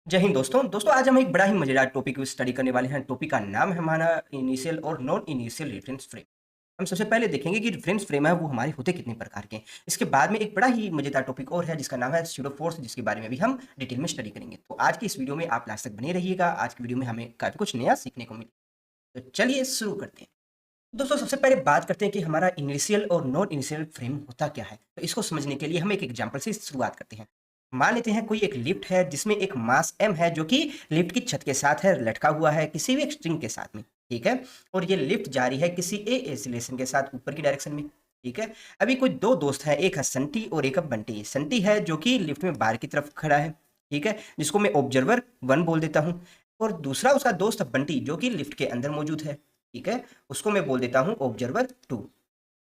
जय हिंद दोस्तों आज हम एक बड़ा ही मजेदार टॉपिक को स्टडी करने वाले हैं। टॉपिक का नाम है हमारा इनिशियल और नॉन इनिशियल रेफरेंस फ्रेम। हम सबसे पहले देखेंगे कि रेफरेंस फ्रेम है वो हमारे होते कितने प्रकार के हैं। इसके बाद में एक बड़ा ही मजेदार टॉपिक और है जिसका नाम है स्यूडो फोर्स, जिसके बारे में भी हम डिटेल में स्टडी करेंगे। तो आज की इस वीडियो में आप लास्ट तक बने रहिएगा। आज की वीडियो में हमें काफी कुछ नया सीखने को मिले। तो चलिए शुरू करते हैं। दोस्तों सबसे पहले बात करते हैं कि हमारा इनिशियल और नॉन इनिशियल फ्रेम होता क्या है। तो इसको समझने के लिए हम एक एग्जांपल से शुरुआत करते हैं। मान लेते हैं कोई एक लिफ्ट है जिसमें एक मास m है जो कि लिफ्ट की छत के साथ है, लटका हुआ है किसी भी एक स्ट्रिंग के साथ में, ठीक है। और ये लिफ्ट जा रही है किसी ए एक्सीलरेशन के साथ ऊपर की डायरेक्शन में, ठीक है। अभी कोई दो दोस्त हैं, एक है संटी और एक है बंटी। संटी है जो कि लिफ्ट में बाहर की तरफ खड़ा है, ठीक है, जिसको मैं ऑब्जर्वर 1 बोल देता हूँ। और दूसरा उसका दोस्त बंटी जो कि लिफ्ट के अंदर मौजूद है, ठीक है, उसको मैं बोल देता हूँ ऑब्जर्वर 2,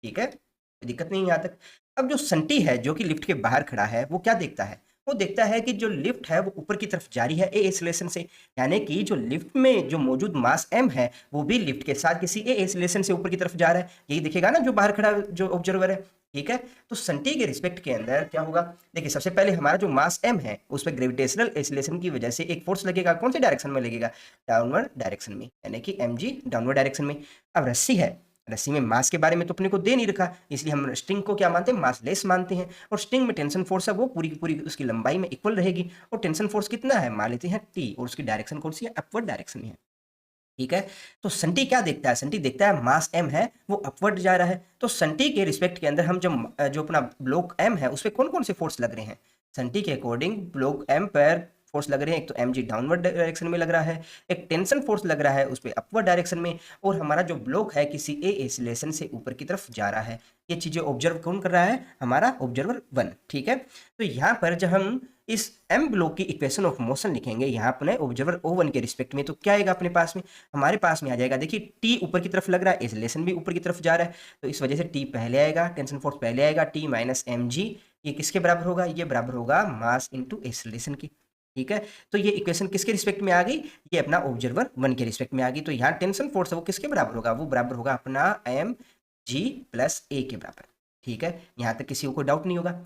ठीक है। कोई दिक्कत नहीं यहाँ तक। अब जो संटी है जो कि लिफ्ट के बाहर खड़ा है वो क्या देखता है, वो देखता है कि जो लिफ्ट है वो ऊपर की तरफ जा रही है ए एक्सीलरेशन से, यानी कि जो लिफ्ट में जो मौजूद मास m है वो भी लिफ्ट के साथ किसी ए एक्सीलरेशन से ऊपर की तरफ जा रहा है। यही दिखेगा ना जो बाहर खड़ा जो ऑब्जर्वर है, ठीक है। तो संटी के रिस्पेक्ट के अंदर क्या होगा, देखिए सबसे पहले हमारा जो मास m है उस पर ग्रेविटेशनल एक्सीलरेशन की वजह से एक फोर्स लगेगा। कौन से डायरेक्शन में लगेगा, डाउनवर्ड डायरेक्शन में, यानी कि mg डाउनवर्ड डायरेक्शन में। अब रस्सी है, रस्सी में मास के बारे में तो अपने को दे नहीं रखा, इसलिए हम स्ट्रिंग को क्या मानते हैं, मास लेस मानते हैं। और स्ट्रिंग में टेंशन फोर्स है वो पूरी की पूरी उसकी लंबाई में इक्वल रहेगी। और टेंशन फोर्स कितना है, मान लेते हैं टी, और उसकी डायरेक्शन कौन सी है, अपवर्ड डायरेक्शन में है, ठीक है। तो संटी क्या देखता है, संटी देखता है मास m है वो अपवर्ड जा रहा है। तो संटी के रिस्पेक्ट के अंदर हम जो अपना ब्लॉक m है उस पर कौन कौन से फोर्स लग रहे हैं, संटी के अकॉर्डिंग ब्लॉक m पर फोर्स लग रहे हैं। एक तो mg डाउनवर्ड डायरेक्शन में लग रहा है, एक टेंशन फोर्स लग रहा है उस पर अपवर्ड डायरेक्शन में, और हमारा जो ब्लॉक है किसी ए एक्सीलरेशन से ऊपर की तरफ जा रहा है। ये चीजें ऑब्जर्व कौन कर रहा है, हमारा ऑब्जर्वर 1, ठीक है। तो यहाँ पर जब हम इस m ब्लॉक की इक्वेशन ऑफ मोशन लिखेंगे यहाँ अपने ऑब्जर्वर O1 के रिस्पेक्ट में, तो क्या आएगा अपने पास में, हमारे पास में आ जाएगा, देखिए t ऊपर की तरफ लग रहा है, एक्सीलरेशन भी ऊपर की तरफ जा रहा है, तो इस वजह से t पहले आएगा, टेंशन फोर्स पहले आएगा, t माइनस mg, ये किसके बराबर होगा, ये बराबर होगा मास इंटू एक्सीलरेशन की, ठीक है। तो ये इक्वेशन किसके रिस्पेक्ट में आ गई, ये अपना ऑब्जर्वर 1 के रिस्पेक्ट में आ गई। तो यहाँ टेंशन फोर्स है वो किसके बराबर होगा, वो बराबर होगा अपना mg प्लस a के बराबर, ठीक है। यहाँ तक किसी को डाउट नहीं होगा।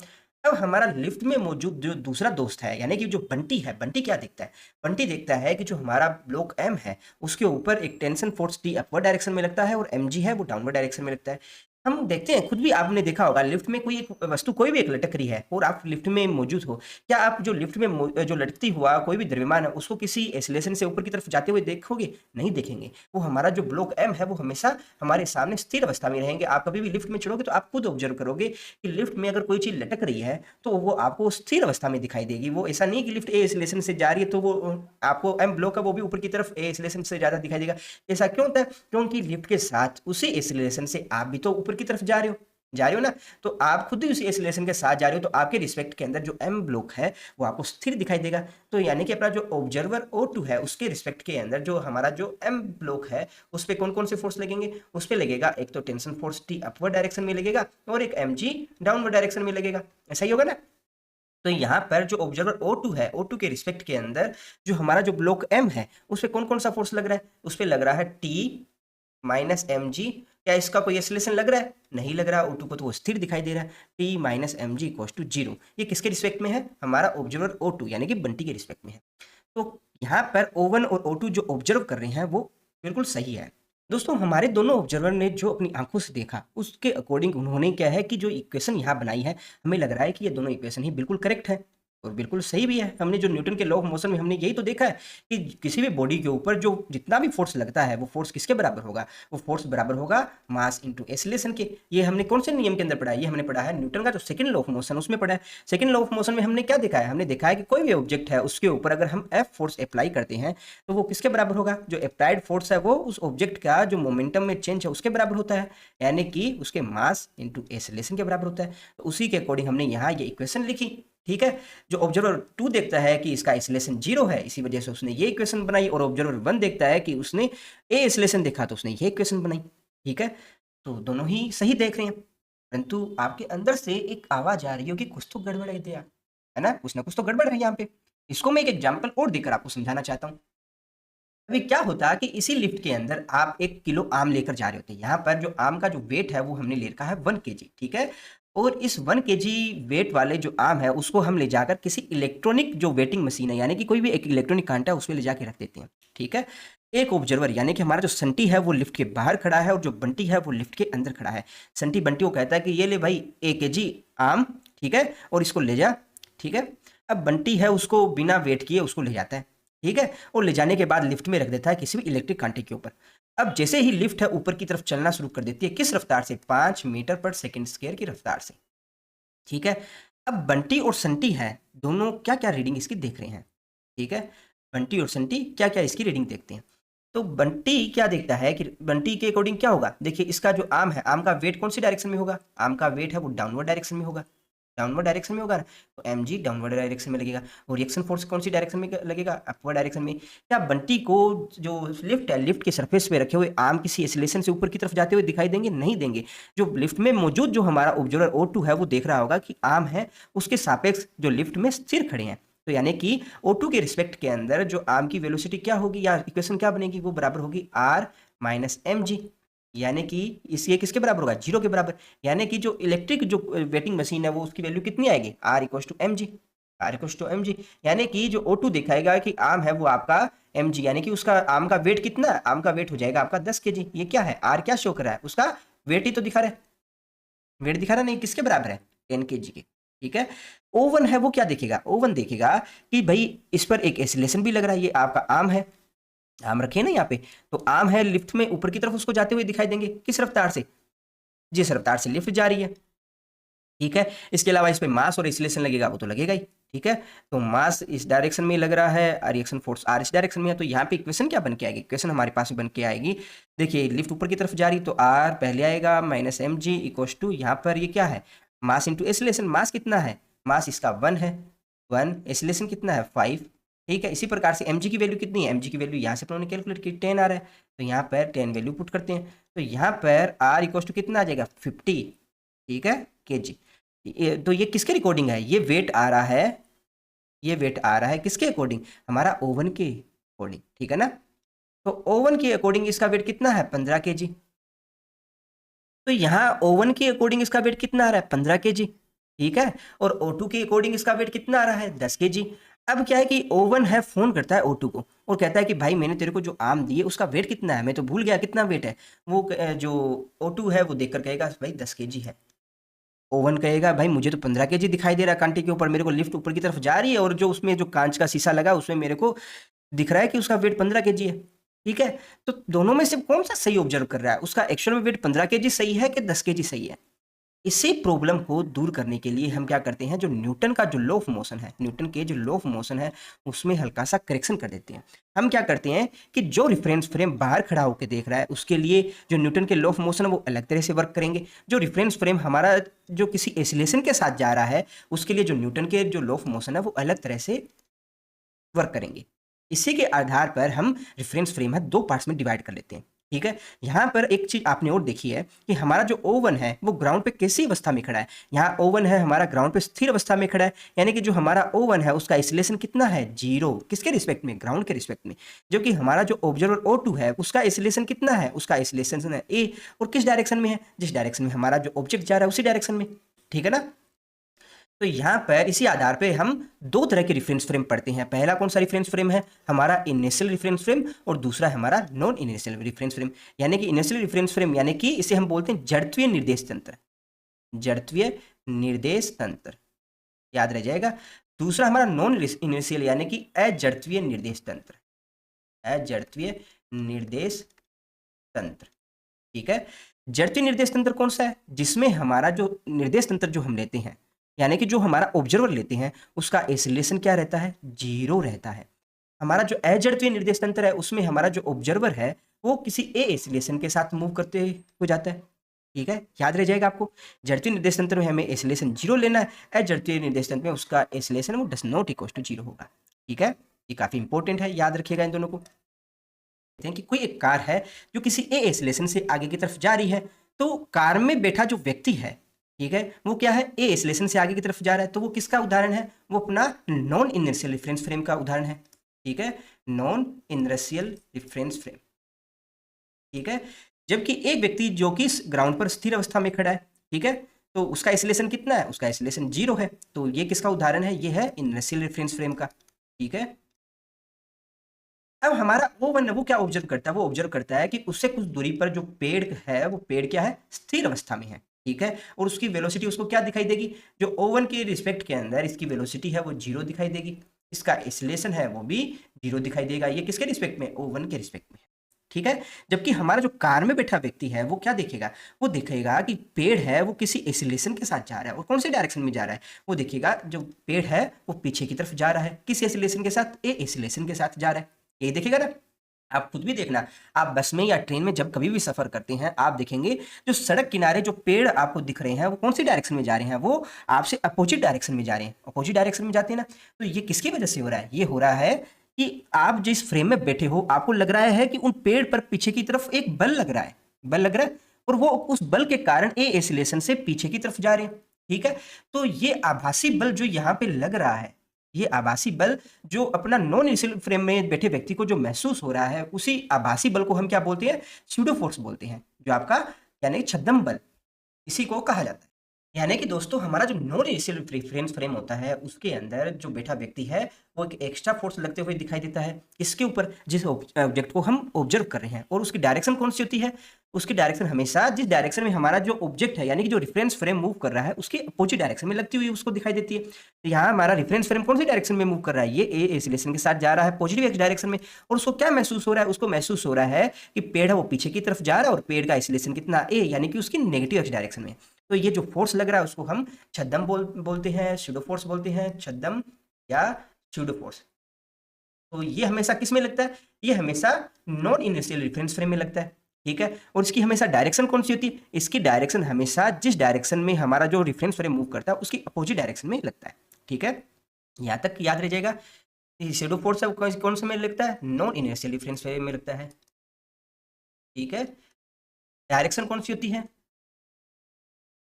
अब हमारा लिफ्ट में मौजूद जो दूसरा दोस्त है यानी कि जो बंटी है, बंटी क्या देखता है, बंटी देखता है कि जो हमारा ब्लॉक m है उसके ऊपर एक tension force t upward direction में लगता है और mg है वो डाउनवर्ड डायरेक्शन में लगता है। हम देखते हैं, खुद भी आपने देखा होगा, लिफ्ट में कोई एक वस्तु कोई भी एक लटक रही है और आप लिफ्ट में मौजूद हो, क्या आप जो लिफ्ट में जो लटकती हुआ कोई भी द्रव्यमान है उसको किसी एक्सीलरेशन से ऊपर की तरफ जाते हुए देखोगे, नहीं देखेंगे। वो हमारा जो ब्लॉक m है वो हमेशा हमारे सामने स्थिर अवस्था में रहेंगे। आप कभी भी लिफ्ट में चढ़ोगे तो आप खुद ऑब्जर्व करोगे कि लिफ्ट में अगर कोई चीज लटक रही है तो वो आपको स्थिर अवस्था में दिखाई देगी। वो ऐसा नहीं कि लिफ्ट ए एक्सीलरेशन से जा रही है तो वो आपको m ब्लॉक है वो भी ऊपर की तरफ ए एक्सीलरेशन से ज्यादा दिखाई देगा। ऐसा क्यों होता है, क्योंकि लिफ्ट के साथ उसी एक्सीलरेशन से आप भी तो ऊपर की तरफ जा रहे हो ना, तो आप खुद ही उसी एक्सीलरेशन के साथ जा रहे हो, तो आपके रिस्पेक्ट के अंदर जो m ब्लॉक है वो आपको स्थिर दिखाई देगा। तो यानी कि अपना जो ऑब्जर्वर O2 है उसके रिस्पेक्ट के अंदर जो हमारा जो m ब्लॉक है उस पे कौन कौन से फोर्स लगेंगे, उस पे लगेगा एक तो tension force t upward direction में लगेगा और एक mg डाउनवर्ड डायरेक्शन में लगेगा। ऐसा ही होगा ना। तो यहाँ पर जो ऑब्जर्वर O2 है, O2 के रिस्पेक्ट के अंदर जो हमारा जो ब्लॉक m है उस पे कौन कौन सा फोर्स लग रहा है, उस पे लग रहा है t माइनस mg। क्या इसका कोई एक्सीलरेशन लग रहा है, नहीं लग रहा, O2 को तो वो स्थिर दिखाई दे रहा है, t minus mg equals to 0। ये किसके रिस्पेक्ट में है, हमारा ऑब्जर्वर O2 यानी कि बंटी के रिस्पेक्ट में है। तो यहाँ पर O1 और O2 जो ऑब्जर्व कर रहे हैं वो बिल्कुल सही है। दोस्तों हमारे दोनों ऑब्जर्वर ने जो अपनी आंखों से देखा उसके अकॉर्डिंग उन्होंने क्या है कि जो इक्वेशन यहाँ बनाई है, हमें लग रहा है कि ये दोनों इक्वेशन ही बिल्कुल करेक्ट है और बिल्कुल सही भी है। हमने जो न्यूटन के लॉ ऑफ मोशन में हमने यही तो देखा है कि किसी भी बॉडी के ऊपर जो जितना भी फोर्स लगता है वो फोर्स किसके बराबर होगा, वो फोर्स बराबर होगा मास इंटू एक्सीलरेशन के। ये हमने कौन से नियम के अंदर पढ़ा है, ये हमने पढ़ा है न्यूटन का जो सेकंड लॉ ऑफ मोशन उसमें पढ़ा है। सेकंड लॉ ऑफ मोशन में हमने क्या देखा है, हमने देखा है कि कोई भी ऑब्जेक्ट है उसके ऊपर अगर हम एफ फोर्स अप्लाई करते हैं तो वो किसके बराबर होगा, जो अप्लाइड फोर्स है वो उस ऑब्जेक्ट का जो मोमेंटम में चेंज है उसके बराबर होता है, यानी कि उसके मास इंटू एक्सीलरेशन के बराबर होता है। तो उसी के अकॉर्डिंग हमने यहाँ ये इक्वेशन लिखी, ठीक है। जो ऑब्जर्वर 2 देखता है कि इसका एक्सीलरेशन 0 है, इसी वजह से उसने ये इक्वेशन बनाई, और ऑब्जर्वर 1 देखता है कि उसने ए एक्सीलरेशन देखा तो उसने ये इक्वेशन बनाई, ठीक है। तो दोनों ही सही देख रहे हैं, परंतु आपके अंदर से एक आवाज आ रही हो कि कुछ तो गड़बड़ है दिया, है ना, कुछ ना कुछ तो गड़बड़ है यहाँ पे। इसको मैं एक एग्जाम्पल और देकर आपको समझाना चाहता हूँ। अभी क्या होता कि इसी लिफ्ट के अंदर आप 1 किलो आम लेकर जा रहे होते हैं। यहाँ पर जो आम का जो वेट है वो हमने ले रखा है 1 केजी, ठीक है? और इस 1 केजी वेट वाले जो आम है उसको हम ले जाकर किसी इलेक्ट्रॉनिक जो वेटिंग मशीन है, यानी कि कोई भी एक इलेक्ट्रॉनिक कांटा है उसमें ले जाके रख देते हैं, ठीक है? एक ऑब्जर्वर यानी कि हमारा जो संटी है वो लिफ्ट के बाहर खड़ा है और जो बंटी है वो लिफ्ट के अंदर खड़ा है। संटी बंटी को कहता है कि ये ले भाई 1 केजी आम, ठीक है? और इसको ले जा, ठीक है? अब बंटी है उसको बिना वेट किए उसको ले जाता है, ठीक है? और ले जाने के बाद लिफ्ट में रख देता है किसी भी इलेक्ट्रिक कांटे के ऊपर। अब जैसे ही लिफ्ट है ऊपर की तरफ चलना शुरू कर देती है, किस रफ्तार से? 5 मीटर पर सेकंड स्क्वायर की रफ्तार से, ठीक है? अब बंटी और संटी है, दोनों क्या-क्या रीडिंग इसकी देख रहे हैं, ठीक है? बंटी और संटी क्या-क्या इसकी रीडिंग देखते हैं। तो बंटी क्या देखता है कि बंटी के अकॉर्डिंग क्या होगा? देखिए इसका जो आम है, आम का वेट कौन सी डायरेक्शन में होगा? आम का वेट है वो डाउनवर्ड डायरेक्शन में होगा। डाउनवर्ड डायरेक्शन में होगा ना, तो mg डाउनवर्ड डायरेक्शन में लगेगा और रिएक्शन फोर्स कौन सी डायरेक्शन में लगेगा? अपवर्ड डायरेक्शन में। क्या बंटी को जो लिफ्ट है, लिफ्ट के सरफेस पे रखे हुए आम किसी एक्सीलरेशन से ऊपर की तरफ जाते हुए दिखाई देंगे? नहीं देंगे। जो लिफ्ट में मौजूद जो हमारा ऑब्जर्वर O2 है वो देख रहा होगा कि आम है उसके सापेक्ष जो लिफ्ट में स्थिर खड़े हैं। तो यानी कि O2 के रिस्पेक्ट के अंदर जो आम की वेलोसिटी क्या होगी या इक्वेशन क्या बनेगी? वो बराबर होगी r माइनस mg, यानी कि इस ये किसके बराबर होगा? 0 के बराबर। यानी कि जो इलेक्ट्रिक जो वेटिंग मशीन है वो उसकी वैल्यू कितनी आएगी? r equals to mg, r equals to mg। यानी कि जो O2 दिखाएगा कि आम है वो आपका mg, यानी कि उसका आम का वेट कितना? आम का वेट हो जाएगा आपका 10 केजी। ये क्या है? r क्या शो कर रहा है? उसका वेट ही तो दिखा रहा है। वेट दिखा रहा नहीं, किसके बराबर है? 10 केजी के, ठीक है? ओवन है वो क्या देखेगा? ओवन देखेगा कि भाई इस पर एक एक्सीलरेशन भी लग रहा है, ये आपका आम है, आम रखे ना यहाँ पे, तो आम है लिफ्ट में ऊपर की तरफ उसको जाते हुए दिखाई देंगे, किस रफ्तार से? जिस रफ्तार से लिफ्ट जा रही है, ठीक है? इसके अलावा इस पे मास और एक्सीलरेशन लगेगा, वो तो लगेगा ही, ठीक है? तो मास इस डायरेक्शन में लग रहा है और रिएक्शन फोर्स आर इस डायरेक्शन में है, तो यहाँ पे इक्वेशन क्या बन के आएगी? इक्वेशन हमारे पास बन के आएगी, देखिए लिफ्ट ऊपर की तरफ जा रही तो आर पहले आएगा minus M G equals to, यहाँ पर ये क्या है? Mass into acceleration. मास कितना है? मास इसका 1 है, 1, एक्सीलरेशन कितना है? 5, ठीक है? इसी प्रकार से mg की वैल्यू कितनी है? mg की वैल्यू यहाँ से अपने कैलकुलेट की 10 आ रहा है, तो यहाँ पर 10 वैल्यू पुट करते हैं, तो यहाँ पर r इक्वल टू कितना आ जाएगा? 50, ठीक है? kg। तो ये किसके रिकॉर्डिंग है? ये वेट आ रहा है, ये वेट आ रहा है किसके अकॉर्डिंग? हमारा ओवन के अकॉर्डिंग, ठीक है ना? तो ओवन के अकॉर्डिंग इसका वेट कितना है? 15 kg। तो यहाँ ओवन के अकॉर्डिंग इसका वेट कितना आ रहा है? 15 kg, ठीक है? और O2 के अकॉर्डिंग इसका वेट कितना आ रहा है? 10 kg। अब क्या है कि ओवन है फोन करता है O2 को और कहता है कि भाई मैंने तेरे को जो आम दिए उसका वेट कितना है? मैं तो भूल गया कितना वेट है। वो जो O2 है वो देखकर कहेगा भाई 10 kg है। ओवन कहेगा भाई मुझे तो 15 kg दिखाई दे रहा है कांटे के ऊपर, मेरे को लिफ्ट ऊपर की तरफ जा रही है और जो उसमें जो कांच का शीशा लगा उसमें मेरे को दिख रहा है कि उसका वेट 15 kg है, ठीक है? तो दोनों में से कौन सा सही ऑब्जर्व कर रहा है? उसका एक्चुअल में वेट 15 kg सही है कि 10 kg सही है? इसी प्रॉब्लम को दूर करने के लिए हम क्या करते हैं, जो न्यूटन का जो लॉ ऑफ मोशन है, न्यूटन के जो लॉ ऑफ मोशन है उसमें हल्का सा करेक्शन कर देते हैं। हम क्या करते हैं कि जो रेफरेंस फ्रेम बाहर खड़ा होकर देख रहा है उसके लिए जो न्यूटन के लॉ ऑफ मोशन है वो अलग तरह से वर्क करेंगे। जो रेफरेंस फ्रेम हमारा जो किसी एक्सीलरेशन के साथ जा रहा है उसके लिए जो न्यूटन के जो लॉ ऑफ मोशन है वो अलग तरह से वर्क करेंगे। इसी के आधार पर हम रेफरेंस फ्रेम है 2 पार्ट्स में डिवाइड कर लेते हैं, ठीक है? यहाँ पर एक चीज आपने और देखी है कि हमारा जो ओवन है वो ग्राउंड पे कैसी अवस्था में खड़ा है। यहाँ ओवन है हमारा ग्राउंड पे स्थिर अवस्था में खड़ा है, यानी कि जो हमारा ओवन है उसका एक्सीलरेशन कितना है? 0। किसके रिस्पेक्ट में? ग्राउंड के रिस्पेक्ट में। जो कि हमारा जो ऑब्जर्वर O2 है उसका एक्सीलरेशन कितना है? उसका एक्सीलरेशन है a, और किस डायरेक्शन में है? जिस डायरेक्शन में हमारा जो ऑब्जेक्ट जा रहा है उसी डायरेक्शन में, ठीक है ना? तो यहाँ पर इसी आधार पे हम 2 तरह के रेफरेंस फ्रेम पढ़ते हैं। पहला कौन सा रेफरेंस फ्रेम है? हमारा इनिशियल रेफरेंस फ्रेम, और दूसरा है हमारा नॉन इनिशियल रेफरेंस फ्रेम। यानी कि इनिशियल रेफरेंस फ्रेम यानी कि इसे हम बोलते हैं जड़त्वीय निर्देश तंत्र, जड़त्वीय निर्देश तंत्र, याद रह जाएगा। दूसरा हमारा नॉन इनिशियल यानी कि अजड़त्वीय निर्देश तंत्र, अजड़त्वीय निर्देश तंत्र, ठीक है? जड़त्वीय निर्देश तंत्र कौन सा है? जिसमें हमारा जो निर्देश तंत्र जो हम लेते हैं, यानी कि जो हमारा ऑब्जर्वर लेते हैं उसका एक्सीलरेशन क्या रहता है? 0 रहता है। हमारा जो अजड़त्वीय निर्देश तंत्र है उसमें हमारा जो ऑब्जर्वर है वो किसी ए एक्सीलरेशन के साथ मूव करते हो जाता है, ठीक है? याद रह जाएगा आपको। जड़त्वीय निर्देश तंत्र में हमें एक्सीलरेशन 0 लेना है, अजड़त्वीय निर्देश तंत्र में उसका एक्सीलरेशन वो डज नॉट इक्वल टू 0 होगा, ठीक है? ये काफी इंपॉर्टेंट है, याद रखिएगा इन दोनों को। हैं कि कोई एक कार है जो किसी ए एक्सीलरेशन से आगे की तरफ जा रही है, तो कार में बैठा जो व्यक्ति है, ठीक है, वो क्या है? ए एक्सीलरेशन से आगे की तरफ जा रहा है, तो वो किसका उदाहरण है? वो अपना नॉन इनर्शियल रेफरेंस फ्रेम का उदाहरण है। ठीक है, नॉन इनर्शियल रिफरेंस फ्रेम। ठीक है, जबकि एक व्यक्ति जो कि इस ग्राउंड पर स्थिर अवस्था में खड़ा है, ठीक है, तो उसका एक्सीलरेशन कितना है, उसका एक्सीलरेशन 0 है। तो ये किसका उदाहरण है, ये है इनर्शियल रेफरेंस फ्रेम का। ठीक है, अब हमारा O1 वो क्या ऑब्जर्व करता है, वो ऑब्जर्व करता है कि उससे कुछ दूरी पर जो पेड़ है, वो पेड़ क्या है, स्थिर अवस्था में है। ठीक है, और उसकी वेलोसिटी उसको क्या दिखाई देगी, जो O1 के रिस्पेक्ट के अंदर इसकी वेलोसिटी है वो 0 दिखाई देगी, इसका एक्सीलरेशन है वो भी 0 दिखाई देगा। ये किसके रिस्पेक्ट में, O1 के रिस्पेक्ट में। ठीक है, जबकि हमारा जो कार में बैठा व्यक्ति है वो क्या देखेगा, वो देखेगा कि पेड़ है वो किसी एक्सीलरेशन के साथ जा रहा है, और कौन से डायरेक्शन में जा रहा है, वो देखेगा जो पेड़ है वो पीछे की तरफ जा रहा है, किस एक्सीलरेशन के साथ, ए एक्सीलरेशन के साथ जा रहा है। ये देखेगा ना, आप खुद भी देखना, आप बस में या ट्रेन में जब कभी भी सफर करते हैं, आप देखेंगे जो सड़क किनारे जो पेड़ आपको दिख रहे हैं वो कौन सी डायरेक्शन में जा रहे हैं, वो आपसे अपोजिट डायरेक्शन में जा रहे हैं, अपोजिट डायरेक्शन में जाते हैं ना। तो ये किसकी वजह से हो रहा है, ये हो रहा है कि आप जिस फ्रेम में बैठे हो आपको लग रहा है कि उन पेड़ पर पीछे की तरफ एक बल लग रहा है, बल लग रहा है, और वो उस बल के कारण ए एक्सीलरेशन से पीछे की तरफ जा रहे हैं। ठीक है, तो ये आभासी बल जो यहाँ पे लग रहा है, ये आभासी बल जो अपना नॉन इनिशियल फ्रेम में बैठे व्यक्ति को जो महसूस हो रहा है, उसी आभासी बल को हम क्या बोलते हैं, स्यूडो फोर्स बोलते हैं, जो आपका यानी कि छद्म बल, इसी को कहा जाता है। यानी कि दोस्तों हमारा जो नॉन इनिशियल रेफरेंस फ्रेम होता है उसके अंदर जो बैठा व्यक्ति है वो एक एक्स्ट्रा फोर्स लगते हुए दिखाई देता है, इसके ऊपर जिस ऑब्जेक्ट को हम ऑब्जर्व कर रहे हैं, और उसकी डायरेक्शन कौन सी होती है, उसकी डायरेक्शन हमेशा जिस डायरेक्शन में हमारा जो ऑब्जेक्ट है यानी कि जो रेफरेंस फ्रेम मूव कर रहा है उसके अपोजिट डायरेक्शन में लगती हुई उसको दिखाई देती है। तो यहाँ हमारा रेफरेंस फ्रेम कौन सी डायरेक्शन में मूव कर रहा है, ये ए एक्सीलरेशन के साथ जा रहा है पॉजिटिव एक्स डायरेक्शन में, और उसको क्या महसूस हो रहा है, उसको महसूस हो रहा है कि पेड़ है वो पीछे की तरफ जा रहा है और पेड़ का एक्सीलरेशन कितना, ए यानी कि उसकी नेगेटिव एक्स डायरेक्शन में। तो ये जो फोर्स लग रहा है उसको हम छद्म बोलते हैं, स्यूडो फोर्स बोलते हैं, छद्म या स्यूडो फोर्स। तो ये हमेशा किस में लगता है, ये हमेशा नॉन इनिशियल रेफरेंस फ्रेम में लगता है। ठीक है, और इसकी हमेशा डायरेक्शन कौन सी होती है, इसकी डायरेक्शन हमेशा जिस डायरेक्शन में हमारा जो रेफरेंस फ्रेम मूव करता है उसकी अपोजिट डायरेक्शन में लगता है। ठीक है, यहाँ तक याद रह जाएगा। शैडो फोर्स है कौन से में लगता है, नॉन इनिशियल रेफरेंस फ्रेम में लगता है। ठीक है, डायरेक्शन कौन सी होती है,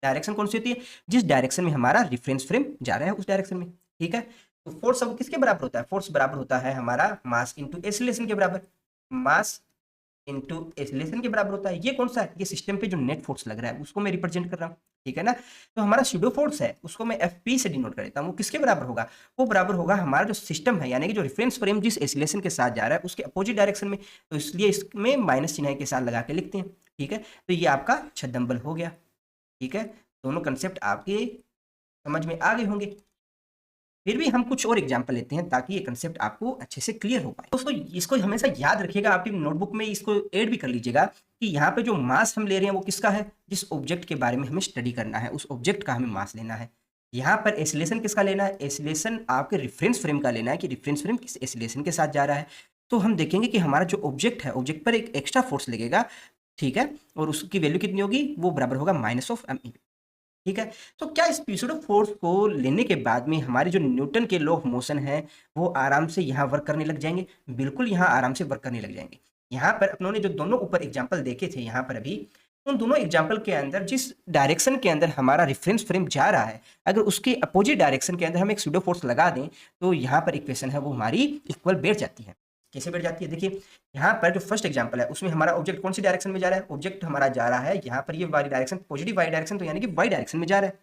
डायरेक्शन कौन सी होती है, जिस डायरेक्शन में हमारा रेफरेंस फ्रेम जा रहा है उस डायरेक्शन में। ठीक है, तो फोर्स अब किसके बराबर होता है, फोर्स बराबर होता है हमारा मास इंटू एक्सीलरेशन के बराबर, मास इंटू एक्सीलरेशन के बराबर होता है। ये कौन सा है, ये सिस्टम पे जो नेट फोर्स लग रहा है उसको मैं रिप्रेजेंट कर रहा हूँ। ठीक है ना, तो हमारा स्यूडो फोर्स है उसको मैं एफपी से डिनोट कर देता हूँ, वो किसके बराबर होगा, वो बराबर होगा हमारा जो सिस्टम है यानी कि जो रेफरेंस फ्रेम जिस एक्सीलरेशन के साथ जा रहा है उसके अपोजिट डायरेक्शन में, तो इसलिए इसमें माइनस चिन्ह के साथ लगा के लिखते हैं। ठीक है, तो ये आपका छद्म बल हो गया। ठीक है, दोनों कंसेप्ट आपके समझ में आ गए होंगे। फिर भी हम कुछ और एग्जाम्पल लेते हैं ताकि ये कंसेप्ट आपको अच्छे से क्लियर हो पाए। दोस्तों इसको हमेशा याद रखिएगा, आपकी नोटबुक में इसको ऐड भी कर लीजिएगा कि यहाँ पे जो मास हम ले रहे हैं वो किसका है, जिस ऑब्जेक्ट के बारे में हमें स्टडी करना है उस ऑब्जेक्ट का हमें मास लेना है। यहाँ पर एक्सीलरेशन किसका लेना है, एक्सीलरेशन आपके रेफरेंस फ्रेम का लेना है कि रेफरेंस फ्रेम किस एक्सीलरेशन के साथ जा रहा है। तो हम देखेंगे कि हमारा जो ऑब्जेक्ट है, ऑब्जेक्ट पर एक एक्स्ट्रा फोर्स लगेगा। ठीक है, और उसकी वैल्यू कितनी होगी, वो बराबर होगा माइनस ऑफ एम। ठीक है, तो क्या इस स्यूडो फोर्स को लेने के बाद में हमारे जो न्यूटन के लॉ ऑफ मोशन है वो आराम से यहाँ वर्क करने लग जाएंगे, बिल्कुल यहाँ आराम से वर्क करने लग जाएंगे। यहाँ पर अपनों ने जो दोनों ऊपर एग्जाम्पल देखे थे यहाँ पर अभी, उन दोनों एग्जाम्पल के अंदर जिस डायरेक्शन के अंदर हमारा रेफरेंस फ्रेम जा रहा है, अगर उसके अपोजिट डायरेक्शन के अंदर हम एक स्यूडो फोर्स लगा दें तो यहाँ पर इक्वेशन है वो हमारी इक्वल बैठ जाती है। कैसे बैठ जाती है, देखिए यहाँ पर जो फर्स्ट एग्जांपल है उसमें हमारा ऑब्जेक्ट कौन सी डायरेक्शन में जा रहा है, ऑब्जेक्ट हमारा जा रहा है यहाँ पर ये वाली डायरेक्शन पॉजिटिव वाई डायरेक्शन, तो यानी कि वाई डायरेक्शन में जा रहा है।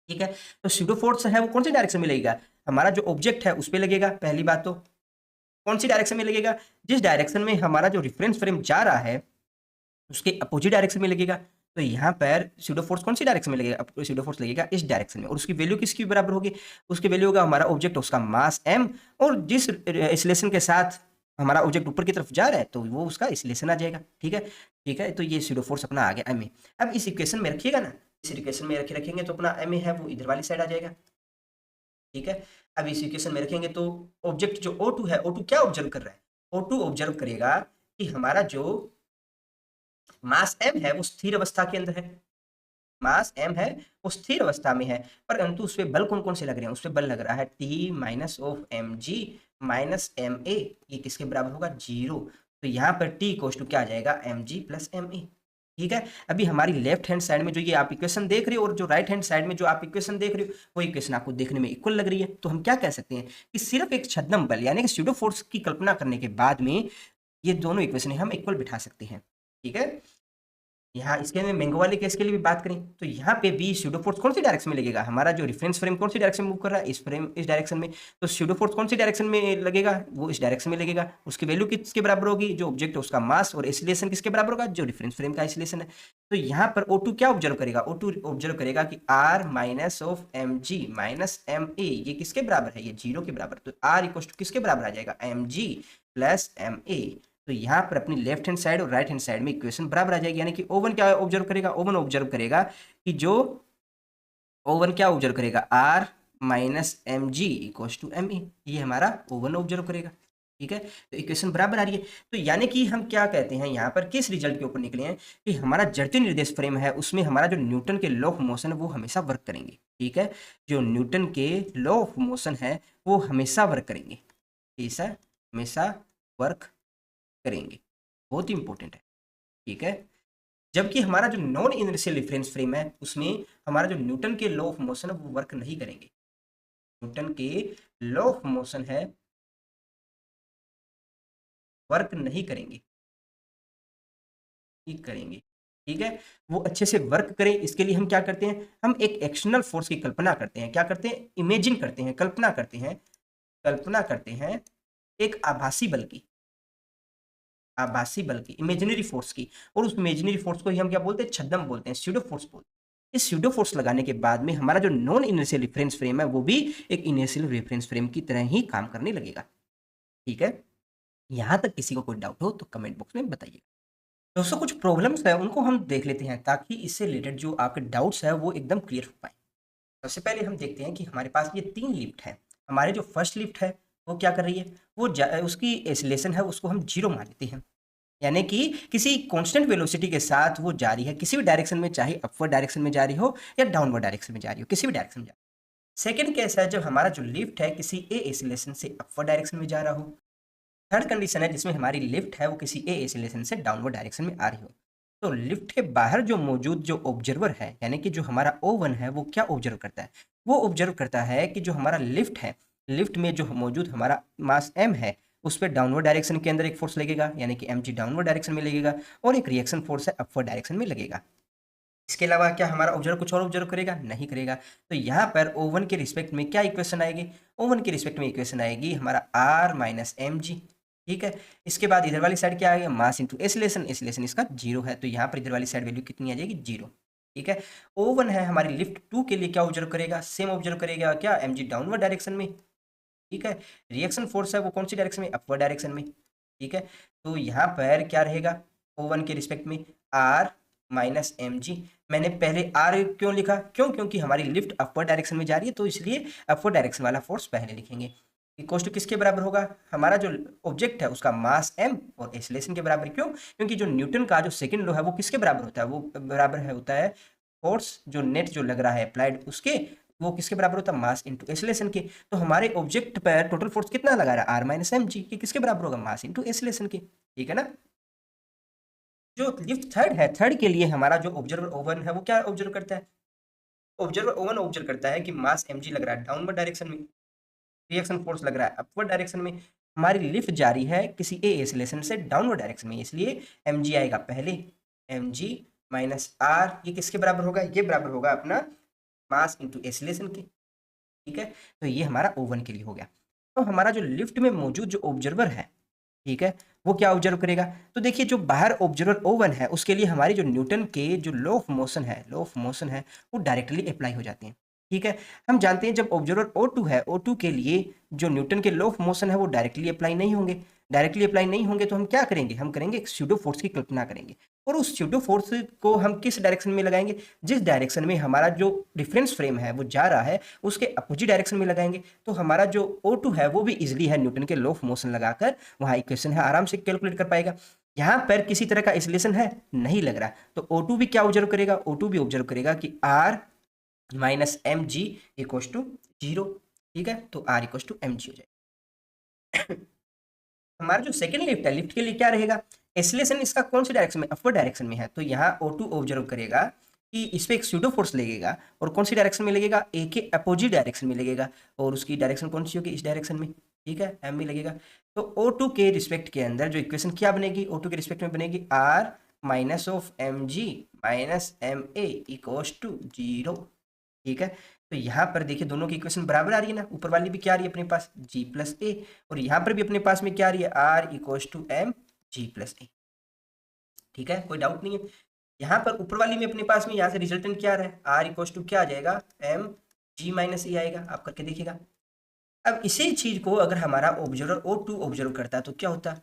ठीक है, तो स्यूडो फोर्स है वो कौन सी डायरेक्शन में लगेगा, हमारा जो ऑब्जेक्ट है उस पर लगेगा। पहली बात तो कौन सी डायरेक्शन में लगेगा, जिस डायरेक्शन में हमारा जो रेफरेंस फ्रेम जा रहा है उसके अपोजिट डायरेक्शन में लगेगा। तो यहाँ पर स्यूडो फोर्स कौन सी डायरेक्शन में लगेगा, स्यूडो फोर्स लगेगा इस डायरेक्शन में, और उसकी वैल्यू किसकी बराबर होगी, उसकी वैल्यू होगा हमारा ऑब्जेक्ट उसका मास m, और जिस एक्सीलरेशन के साथ हमारा ऑब्जेक्ट ऊपर की तरफ जा रहा है तो वो उसका एक्सीलरेशन आ जाएगा। ठीक है, ठीक है, तो ये स्यूडो फोर्स अपना आ गया ma। अब इस इक्वेशन में रखिएगा ना, इस इक्वेशन में रखेंगे तो अपना ma है वो इधर वाली साइड आ जाएगा। ठीक है, अब इस इक्वेशन में रखेंगे तो ऑब्जेक्ट जो O2 है, O2 क्या ऑब्जर्व कर रहा है, O2 ऑब्जर्व करेगा कि हमारा जो मास m है वो स्थिर अवस्था के अंदर है, मास m है वो स्थिर अवस्था में है, परंतु उस पे बल कौन कौन से लग रहे हैं, उस पे बल लग रहा है T minus of mg minus ma, ये किसके बराबर होगा, 0। तो यहाँ पर T इक्वल टू क्या आ जाएगा, mg प्लस ma। ठीक है। अभी हमारी लेफ्ट हैंड साइड में जो ये आप इक्वेशन देख रहे हो और जो राइट हैंड साइड में जो आप इक्वेशन देख रहे हो वो इक्वेशन आपको देखने में इक्वल लग रही है, तो हम क्या कह सकते हैं कि सिर्फ एक छद्म बल यानी कि स्यूडो फोर्स की कल्पना करने के बाद में ये दोनों इक्वेशन हम इक्वल बिठा सकते हैं। ठीक है। यहाँ इसके में मैंगो वाले केस के लिए भी बात करें तो यहाँ पे भी स्यूडो फोर्स कौन सी डायरेक्शन में लगेगा, हमारा जो रेफरेंस फ्रेम कौन सी डायरेक्शन में मूव कर रहा है, इस फ्रेम इस डायरेक्शन में, तो स्यूडो फोर्स कौन सी डायरेक्शन में लगेगा, वो इस डायरेक्शन में लगेगा। उसकी वैल्यू किसके बराबर होगी, जो ऑब्जेक्ट है उसका मास, और एसिलेशन किसके बराबर होगा, जो रेफरेंस फ्रेम का एसिलेशन है। तो यहाँ पर O2 क्या ऑब्जर्व करेगा, O2 ऑब्जर्व करेगा कि R minus of mg minus ma ये किसके बराबर है, ये 0 के बराबर, तो R इक्वल टू किसके बराबर आ जाएगा, mg प्लस ma। तो यहाँ पर अपनी लेफ्ट हैंड साइड और राइट हैंड साइड में इक्वेशन बराबर आ जाएगी, यानी कि ओवन क्या ऑब्जर्व करेगा, ओवन ऑब्जर्व करेगा कि जो ओवन क्या ऑब्जर्व करेगा, R minus M G equal to M A, ये हमारा ओवन ऑब्जर्व करेगा। ठीक है, तो इक्वेशन बराबर आ रही है। तो यानी कि हम क्या कहते हैं यहाँ पर किस रिजल्ट के ऊपर निकले हैं कि हमारा जड़त्वीय निर्देश फ्रेम है उसमें हमारा जो न्यूटन के लॉ ऑफ मोशन है वो हमेशा वर्क करेंगे। ठीक है, जो न्यूटन के लॉ ऑफ मोशन है वो हमेशा वर्क करेंगे, ऐसा हमेशा वर्क करेंगे, बहुत ही इंपॉर्टेंट है। ठीक है, जबकि हमारा जो नॉन इनर्शियल रिफरेंस फ्रेम है उसमें हमारा जो न्यूटन के लॉ ऑफ मोशन है वो वर्क नहीं करेंगे। न्यूटन के लॉ ऑफ मोशन है वर्क नहीं करेंगे, ठीक करेंगे। ठीक है, वो अच्छे से वर्क करें इसके लिए हम क्या करते हैं, हम एक एक्सटर्नल फोर्स की कल्पना करते हैं, क्या करते हैं, इमेजिन करते हैं, कल्पना करते हैं, कल्पना करते हैं एक आभासी बल की, आभासी बल की, इमेजिनरी फोर्स की, और उस इमेजिनरी फोर्स को ही हम क्या बोलते हैं, छद्म बोलते हैं, स्यूडो फोर्स बोलते हैं। इस स्यूडो फोर्स लगाने के बाद में हमारा जो नॉन इनर्शियल रेफरेंस फ्रेम है वो भी एक इनर्शियल रेफरेंस फ्रेम की तरह ही काम करने लगेगा। ठीक है, यहां तक किसी को कोई डाउट हो तो कमेंट बॉक्स में बताइए। दोस्तों कुछ प्रॉब्लम्स है उनको हम देख लेते हैं ताकि इससे रिलेटेड जो आपके डाउट्स है वो एकदम क्लियर हो पाए। सबसे पहले हम देखते हैं कि हमारे पास ये 3 लिफ्ट है। हमारे जो फर्स्ट लिफ्ट है वो क्या कर रही है, वो उसकी एक्सीलरेशन है उसको हम 0 मान लेते हैं, यानी कि किसी कांस्टेंट वेलोसिटी के साथ वो जा रही है किसी भी डायरेक्शन में, चाहे अपवर्ड डायरेक्शन में जा रही हो या डाउनवर्ड डायरेक्शन में जा रही हो, किसी भी डायरेक्शन में जा रही हो। सेकंड केस है जब हमारा जो लिफ्ट है किसी ए एक्सीलरेशन से अपवर्ड डायरेक्शन में जा रहा हो। थर्ड कंडीशन है जिसमें हमारी लिफ्ट है वो किसी ए एक्सीलरेशन से डाउनवर्ड डायरेक्शन में आ रही हो। तो लिफ्ट के बाहर जो मौजूद जो ऑब्जर्वर है यानी कि जो हमारा O1 है वो क्या ऑब्जर्व करता है, वो ऑब्जर्व करता है कि जो हमारा लिफ्ट है, लिफ्ट में जो मौजूद हमारा मास m है उस पर डाउनवर्ड डायरेक्शन के अंदर एक फोर्स लगेगा यानी कि mg डाउनवर्ड डायरेक्शन में लगेगा, और एक रिएक्शन फोर्स है अपवर्ड डायरेक्शन में लगेगा। इसके अलावा क्या हमारा ऑब्जर्वर कुछ और ऑब्जर्व करेगा, नहीं करेगा। तो यहाँ पर O1 के रिस्पेक्ट में क्या इक्वेशन आएगी, O1 के रिस्पेक्ट में इक्वेशन आएगी हमारा R माइनस एम जी। ठीक है, इसके बाद इधर वाली साइड क्या आएगा, मास इंटू एसिलेशन, एसिलेशन इसका 0 है तो यहाँ पर इधर वाली साइड वैल्यू कितनी आ जाएगी, 0। ठीक है, O1 है हमारी लिफ्ट 2 के लिए क्या ऑब्जर्व करेगा, सेम ऑब्जर्व करेगा क्या, mg डाउनवर्ड डायरेक्शन में। ठीक है, रिएक्शन फोर्स है वो कौन सी डायरेक्शन में, अपवर्ड डायरेक्शन में। ठीक है, तो यहाँ पर क्या रहेगा O1 के रिस्पेक्ट में R माइनस एम जी। मैंने पहले R क्यों लिखा, क्यों, क्योंकि हमारी लिफ्ट अपवर्ड डायरेक्शन में जा रही है तो इसलिए अपवर्ड डायरेक्शन वाला फोर्स पहले लिखेंगे। इक्वल टू किसके बराबर होगा, हमारा जो ऑब्जेक्ट है उसका मास m और एक्सीलरेशन के बराबर, क्यों, क्योंकि जो न्यूटन का जो सेकंड लॉ है वो किसके बराबर होता है, वो बराबर है होता है फोर्स जो नेट जो लग रहा है अप्लाइड उसके, वो किसके बराबर होता है, मास इंटू एक्सीलरेशन के। तो हमारे ऑब्जेक्ट पर टोटल फोर्स कितना लगा रहा है, R माइनस एम जी, ये किसके बराबर होगा, मास इंटू एक्सीलरेशन के। ठीक है ना, जो लिफ्ट थर्ड है, थर्ड के लिए हमारा जो ऑब्जर्वर O1 है वो क्या ऑब्जर्व करता है, ऑब्जर्वर O1 ऑब्जर्व करता है कि मास mg लग रहा है डाउनवर्ड डायरेक्शन में, रिएक्शन फोर्स लग रहा है अपवर्ड डायरेक्शन में, हमारी लिफ्ट जारी है किसी ए एक्सीलरेशन से डाउनवर्ड डायरेक्शन में, इसलिए mg आएगा पहले, mg माइनस r, ये किसके बराबर होगा, ये बराबर होगा अपना मास इंटू एक्सीलरेशन के। ठीक है, तो ये हमारा O1 के लिए हो गया। तो हमारा जो लिफ्ट में मौजूद जो ऑब्जर्वर है, ठीक है, वो क्या ऑब्जर्व करेगा, तो देखिए जो बाहर ऑब्जर्वर O1 है उसके लिए हमारी जो न्यूटन के जो लॉ ऑफ मोशन है, लॉ ऑफ मोशन है वो डायरेक्टली अप्लाई हो जाते हैं। ठीक है, हम जानते हैं जब ऑब्जर्वर O2 है, O2 के लिए जो न्यूटन के लॉ ऑफ मोशन है वो डायरेक्टली अप्लाई नहीं होंगे, डायरेक्टली अप्लाई नहीं होंगे तो हम क्या करेंगे, हम करेंगे एक स्यूडो फोर्स की कल्पना करेंगे, और उस स्यूडो फोर्स को हम किस डायरेक्शन में लगाएंगे, जिस डायरेक्शन में हमारा जो डिफरेंस फ्रेम है वो जा रहा है उसके अपोजिट डायरेक्शन में लगाएंगे। तो हमारा जो O2 है वो भी इजिली है न्यूटन के लॉ ऑफ मोशन लगाकर वहाँ इक्वेशन है आराम से कैलकुलेट कर पाएगा। यहाँ पर किसी तरह का एक्सीलरेशन है नहीं लग रहा, तो O2 भी क्या ऑब्जर्व करेगा, O2 भी ऑब्जर्व करेगा कि R minus M G equal to 0। ठीक है, तो R equal to M G हो जाएगा। हमारा जो सेकंड लिफ्ट है, लिफ्ट के लिए क्या रहेगा, एक्सीलरेशन इसका कौन सी डायरेक्शन में, अपवर्ड डायरेक्शन में है, तो यहाँ O2 ऑब्जर्व करेगा कि इस पे एक स्यूडो फोर्स लगेगा और कौन सी डायरेक्शन में लगेगा, ए के अपोजिट डायरेक्शन में लगेगा, और उसकी डायरेक्शन कौन सी होगी, इस डायरेक्शन में, ठीक है, एम में लगेगा। तो O2 के रिस्पेक्ट के अंदर जो इक्वेशन क्या बनेगी, O2 के रिस्पेक्ट में बनेगी R minus of M G minus M A equals to 0, ठीक है। तो यहाँ पर देखिए दोनों की इक्वेशन बराबर आ रही है ना, ऊपर वाली भी क्या आ रही है अपने पास जी प्लस ए, और यहाँ पर भी अपने पास में क्या आ रही है, r equals to M g plus a, ठीक है, कोई डाउट नहीं है। यहाँ पर ऊपर वाली में अपने पास में यहाँ से रिजल्टेंट क्या आ रहा है, आर इक्वल्स टू क्या आ जाएगा, एम जी माइनस ए आएगा, आप करके देखिएगा। अब इसी चीज को अगर हमारा ऑब्जर्वर O2 ऑब्जर्व करता है तो क्या होता है,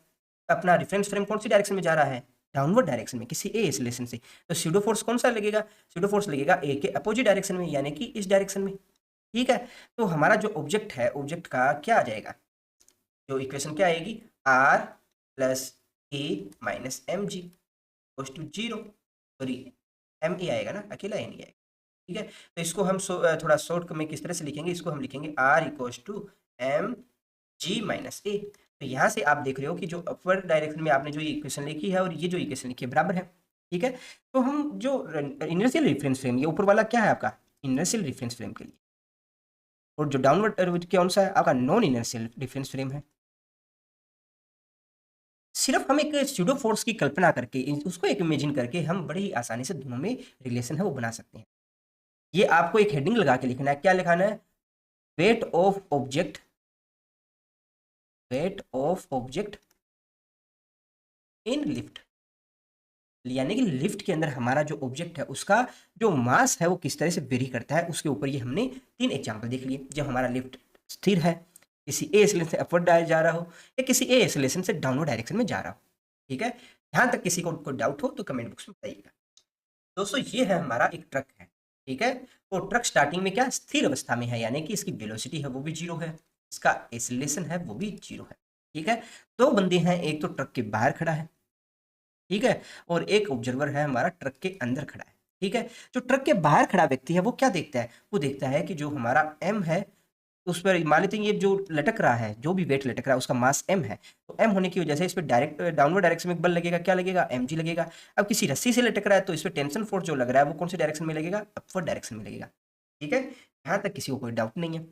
अपना रेफरेंस फ्रेम कौन सी डायरेक्शन में जा रहा है, डाउनवर्ड डायरेक्शन में, किसी ए एक्सीलरेशन से, तो स्यूडो फोर्स कौन सा लगेगा, स्यूडो फोर्स लगेगा ए के अपोजिट डायरेक्शन में, यानी कि इस डायरेक्शन में, ठीक है। तो हमारा जो ऑब्जेक्ट है, ऑब्जेक्ट का क्या आ जाएगा, जो इक्वेशन क्या आएगी, R plus a minus M g to 0, sorry m a आएगा ना, अकेला ए नहीं आएगा, ठीक है। तो इसको हम थोड़ा शॉर्ट में किस तरह से लिखेंगे, इसको हम लिखेंगे r equals to M G minus a. तो यहाँ से आप देख रहे हो कि जो अपवर्ड डायरेक्शन में आपने जो ये इक्वेशन लिखी है और ये जो इक्वेशन लिखी है बराबर है, ठीक है। तो हम जो इनर्शियल रेफरेंस फ्रेम, ये ऊपर वाला क्या है आपका इनर्शियल रेफरेंस फ्रेम के लिए, और जो डाउनवर्ड कौन सा है आपका नॉन इनर्शियल रेफरेंस फ्रेम है। सिर्फ हम एक स्यूडो फोर्स की कल्पना करके उसको एक इमेजिन करके हम बड़ी ही आसानी से दोनों में रिलेशन है वो बना सकते हैं। ये आपको एक हेडिंग लगा के लिखना है, क्या लिखाना है, weight of object, weight of object in lift, यानी कि लिफ्ट के अंदर हमारा जो ऑब्जेक्ट है उसका जो मास है वो किस तरह से वेरी करता है, उसके ऊपर ये हमने 3 एग्जांपल देख लिए। जब हमारा लिफ्ट स्थिर है, किसी ए एक्सीलरेशन से अपवर्ड जा रहा हो या किसी ए एक्सीलरेशन से डाउनवर्ड डायरेक्शन में जा रहा हो, ठीक है। यहाँ तक किसी को कोई डाउट हो तो कमेंट बॉक्स में बताइएगा। दोस्तों ये है हमारा एक ट्रक है, ठीक है। तो ट्रक स्टार्टिंग में क्या स्थिर अवस्था में है, यानी कि इसकी वेलोसिटी है वो भी 0 है, इसका एक्सीलरेशन है वो भी 0 है, ठीक है। 2 बंदे हैं, एक तो ट्रक के बाहर खड़ा है, ठीक है, और एक ऑब्जर्वर है हमारा ट्रक के अंदर खड़ा है, ठीक है। जो ट्रक के बाहर खड़ा व्यक्ति है वो क्या देखता है, वो देखता है कि जो हमारा एम है उस पर मान लेते हैं ये जो लटक रहा है, जो भी वेट लटक रहा है उसका मास एम है, तो एम होने की वजह से इस पर डायरेक्ट डाउनवर्ड डायरेक्शन में बल लगेगा, क्या लगेगा, एम जी लगेगा। अब किसी रस्सी से लटक रहा है तो इस पर टेंशन फोर्स जो लग रहा है वो कौन से डायरेक्शन में लगेगा, अपवर्ड डायरेक्शन में लगेगा, ठीक है। यहाँ तक किसी को कोई डाउट नहीं है।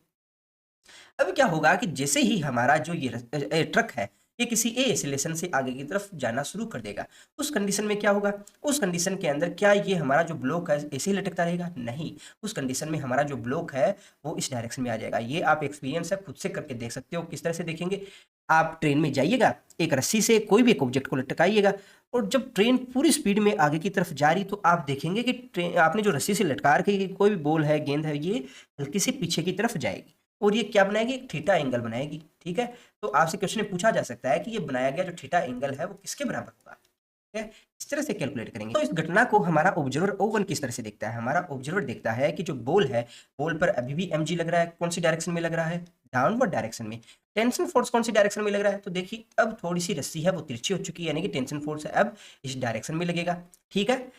अब क्या होगा कि जैसे ही हमारा जो ये ट्रक है ये किसी ए एक्सीलरेशन से आगे की तरफ जाना शुरू कर देगा, उस कंडीशन में क्या होगा, उस कंडीशन के अंदर क्या ये हमारा जो ब्लॉक है ऐसे ही लटकता रहेगा, नहीं, उस कंडीशन में हमारा जो ब्लॉक है वो इस डायरेक्शन में आ जाएगा। ये आप एक्सपीरियंस है खुद से करके देख सकते हो। किस तरह से देखेंगे, आप ट्रेन में जाइएगा, एक रस्सी से कोई भी एक ऑब्जेक्ट को लटकाइएगा, और जब ट्रेन पूरी स्पीड में आगे की तरफ जा रही तो आप देखेंगे कि ट्रेन आपने जो रस्सी से लटका रखी कोई भी बॉल है, गेंद है, ये हल्की से पीछे की तरफ जाएगी और ये क्या बनाएगी, एक थीटा एंगल बनाएगी, ठीक है। तो आपसे क्वेश्चन पूछा जा सकता है कि ये बनाया गया जो थीटा एंगल है वो किसके बराबर होगा, ठीक है। इस तरह से कैलकुलेट करेंगे। तो इस घटना को हमारा ऑब्जर्वर O1 किस तरह से देखता है, हमारा ऑब्जर्वर देखता है कि जो बॉल है, बॉल पर अभी भी mg लग रहा है, कौन सी डायरेक्शन में लग रहा है, डाउनवर्ड डायरेक्शन में। टेंशन फोर्स कौन सी डायरेक्शन में लग रहा है, तो देखिए अब थोड़ी सी रस्सी है वो तिरछी हो चुकी है, यानी कि टेंशन फोर्स है अब इस डायरेक्शन में लगेगा, ठीक है।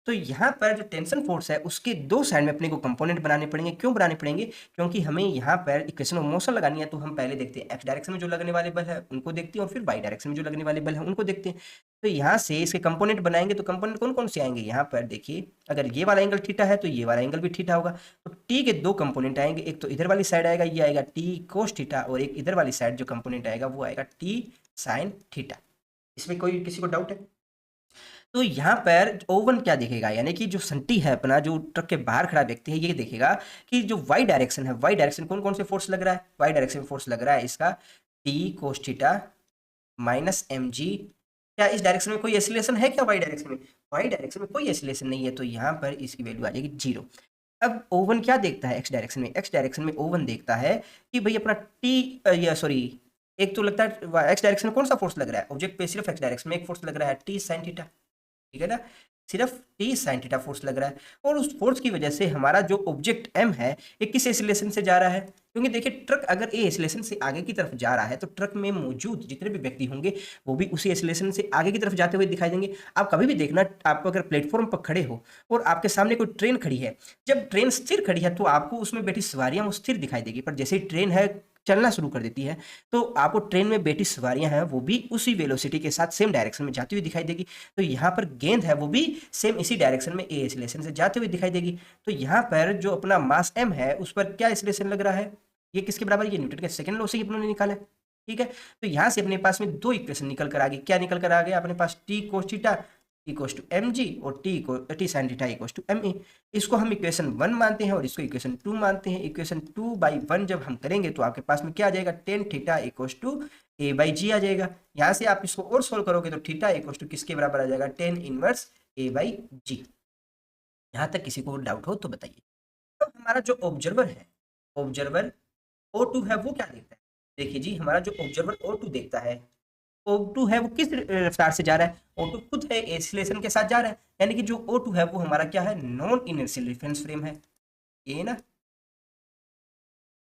तो यहाँ पर जो टेंशन फोर्स है उसके 2 साइड में अपने को कंपोनेंट बनाने पड़ेंगे। क्यों बनाने पड़ेंगे, क्योंकि हमें यहाँ पर इक्वेशन ऑफ मोशन लगानी है, तो हम पहले देखते हैं एक्स डायरेक्शन में जो लगने वाले बल है उनको देखते हैं, और फिर वाई डायरेक्शन में जो लगने वाले बल है उनको देखते हैं। तो यहाँ से इसके कंपोनेंट बनाएंगे, तो कंपोनेंट कौन कौन से आएंगे, यहाँ पर देखिए अगर ये वाला एंगल थीटा है तो ये वाला एंगल भी थीटा होगा, तो टी के 2 कंपोनेंट आएंगे, एक तो इधर वाली साइड आएगा, ये आएगा टी कोस थीटा, और एक इधर वाली साइड जो कंपोनेंट आएगा वो आएगा टी साइन थीटा। इसमें कोई किसी को डाउट है, तो यहाँ पर O1 क्या देखेगा, यानी कि जो संटी है अपना, जो ट्रक के बाहर खड़ा व्यक्ति है, ये देखेगा कि जो वाई डायरेक्शन है, वाई डायरेक्शन कौन कौन से फोर्स लग रहा है, वाई डायरेक्शन में फोर्स लग रहा है इसका T cos theta minus M g. क्या इस डायरेक्शन में कोई एक्सीलरेशन है क्या, वाई डायरेक्शन में, वाई डायरेक्शन में कोई एक्सीलरेशन नहीं है, तो यहाँ पर इसकी वैल्यू आ जाएगी 0। अब O1 क्या देखता है एक्स डायरेक्शन में, एक्स डायरेक्शन में O1 देखता है कि भाई अपना टी या सॉरी एक तो लगता है एक्स डायरेक्शन में कौन सा फोर्स लग रहा है, ऑब्जेक्ट पे सिर्फ एक्स डायरेक्शन में एक फोर्स लग रहा है टी साइन थीटा, ठीक है ना, सिर्फ टी साइन थीटा फोर्स लग रहा है, और उस फोर्स की वजह से हमारा जो ऑब्जेक्ट एम है ये किस एक्सीलरेशन से जा रहा है, क्योंकि देखिए ट्रक अगर ए एक्सीलरेशन से आगे की तरफ जा रहा है तो ट्रक में मौजूद जितने भी व्यक्ति होंगे वो भी उसी एक्सीलरेशन से आगे की तरफ जाते हुए दिखाई देंगे। आप कभी भी देखना, आप अगर प्लेटफॉर्म पर खड़े हो और आपके सामने कोई ट्रेन खड़ी है, जब ट्रेन स्थिर खड़ी है तो आपको उसमें बैठी सवारियां वो स्थिर दिखाई देगी, पर जैसे ही ट्रेन है चलना शुरू कर देती है, तो आपको ट्रेन में बैठी सवारियां हैं वो भी उसी वेलोसिटी के साथ सेम डायरेक्शन में जाती हुई दिखाई देगी। तो यहाँ पर गेंद है वो भी सेम इसी डायरेक्शन में ए एक्सीलरेशन से जाते हुए दिखाई देगी। तो यहाँ पर जो अपना मास m है उस पर क्या एक्सीलरेशन लग रहा है, ये किसके बराबर, ये न्यूटन के सेकंड लॉ से ही अपने निकाला है। ठीक है, तो यहाँ से अपने पास में दो इक्वेशन निकल कर आ गई। क्या निकल कर आ गया अपने पास, t cos theta equal to M g और t sine theta equal to M a. इसको हम इक्वेशन 1 मानते हैं और इसको इक्वेशन 2 मानते हैं। इक्वेशन 2/1 जब हम करेंगे तो आपके पास में क्या आ जाएगा, tan theta equal to a by g आ जाएगा। यहाँ से आप इसको और सोल्व करोगे तो थीटा इक्वल टू किसके बराबर आ जाएगा, टेन इनवर्स ए बाई जी। यहाँ तक किसी को डाउट हो तो बताइए। तो हमारा जो ऑब्जर्वर है, ऑब्जर्वर O2 है वो क्या देखता है, देखिए जी हमारा जो ऑब्जर्वर O2 देखता है, O2 है वो किस रफ्तार से जा रहा है, O2 खुद है एक्सीलरेशन के साथ जा रहा है, यानी कि जो O2 है वो हमारा क्या है, नॉन इनर्शियल रेफरेंस फ्रेम है, ये ना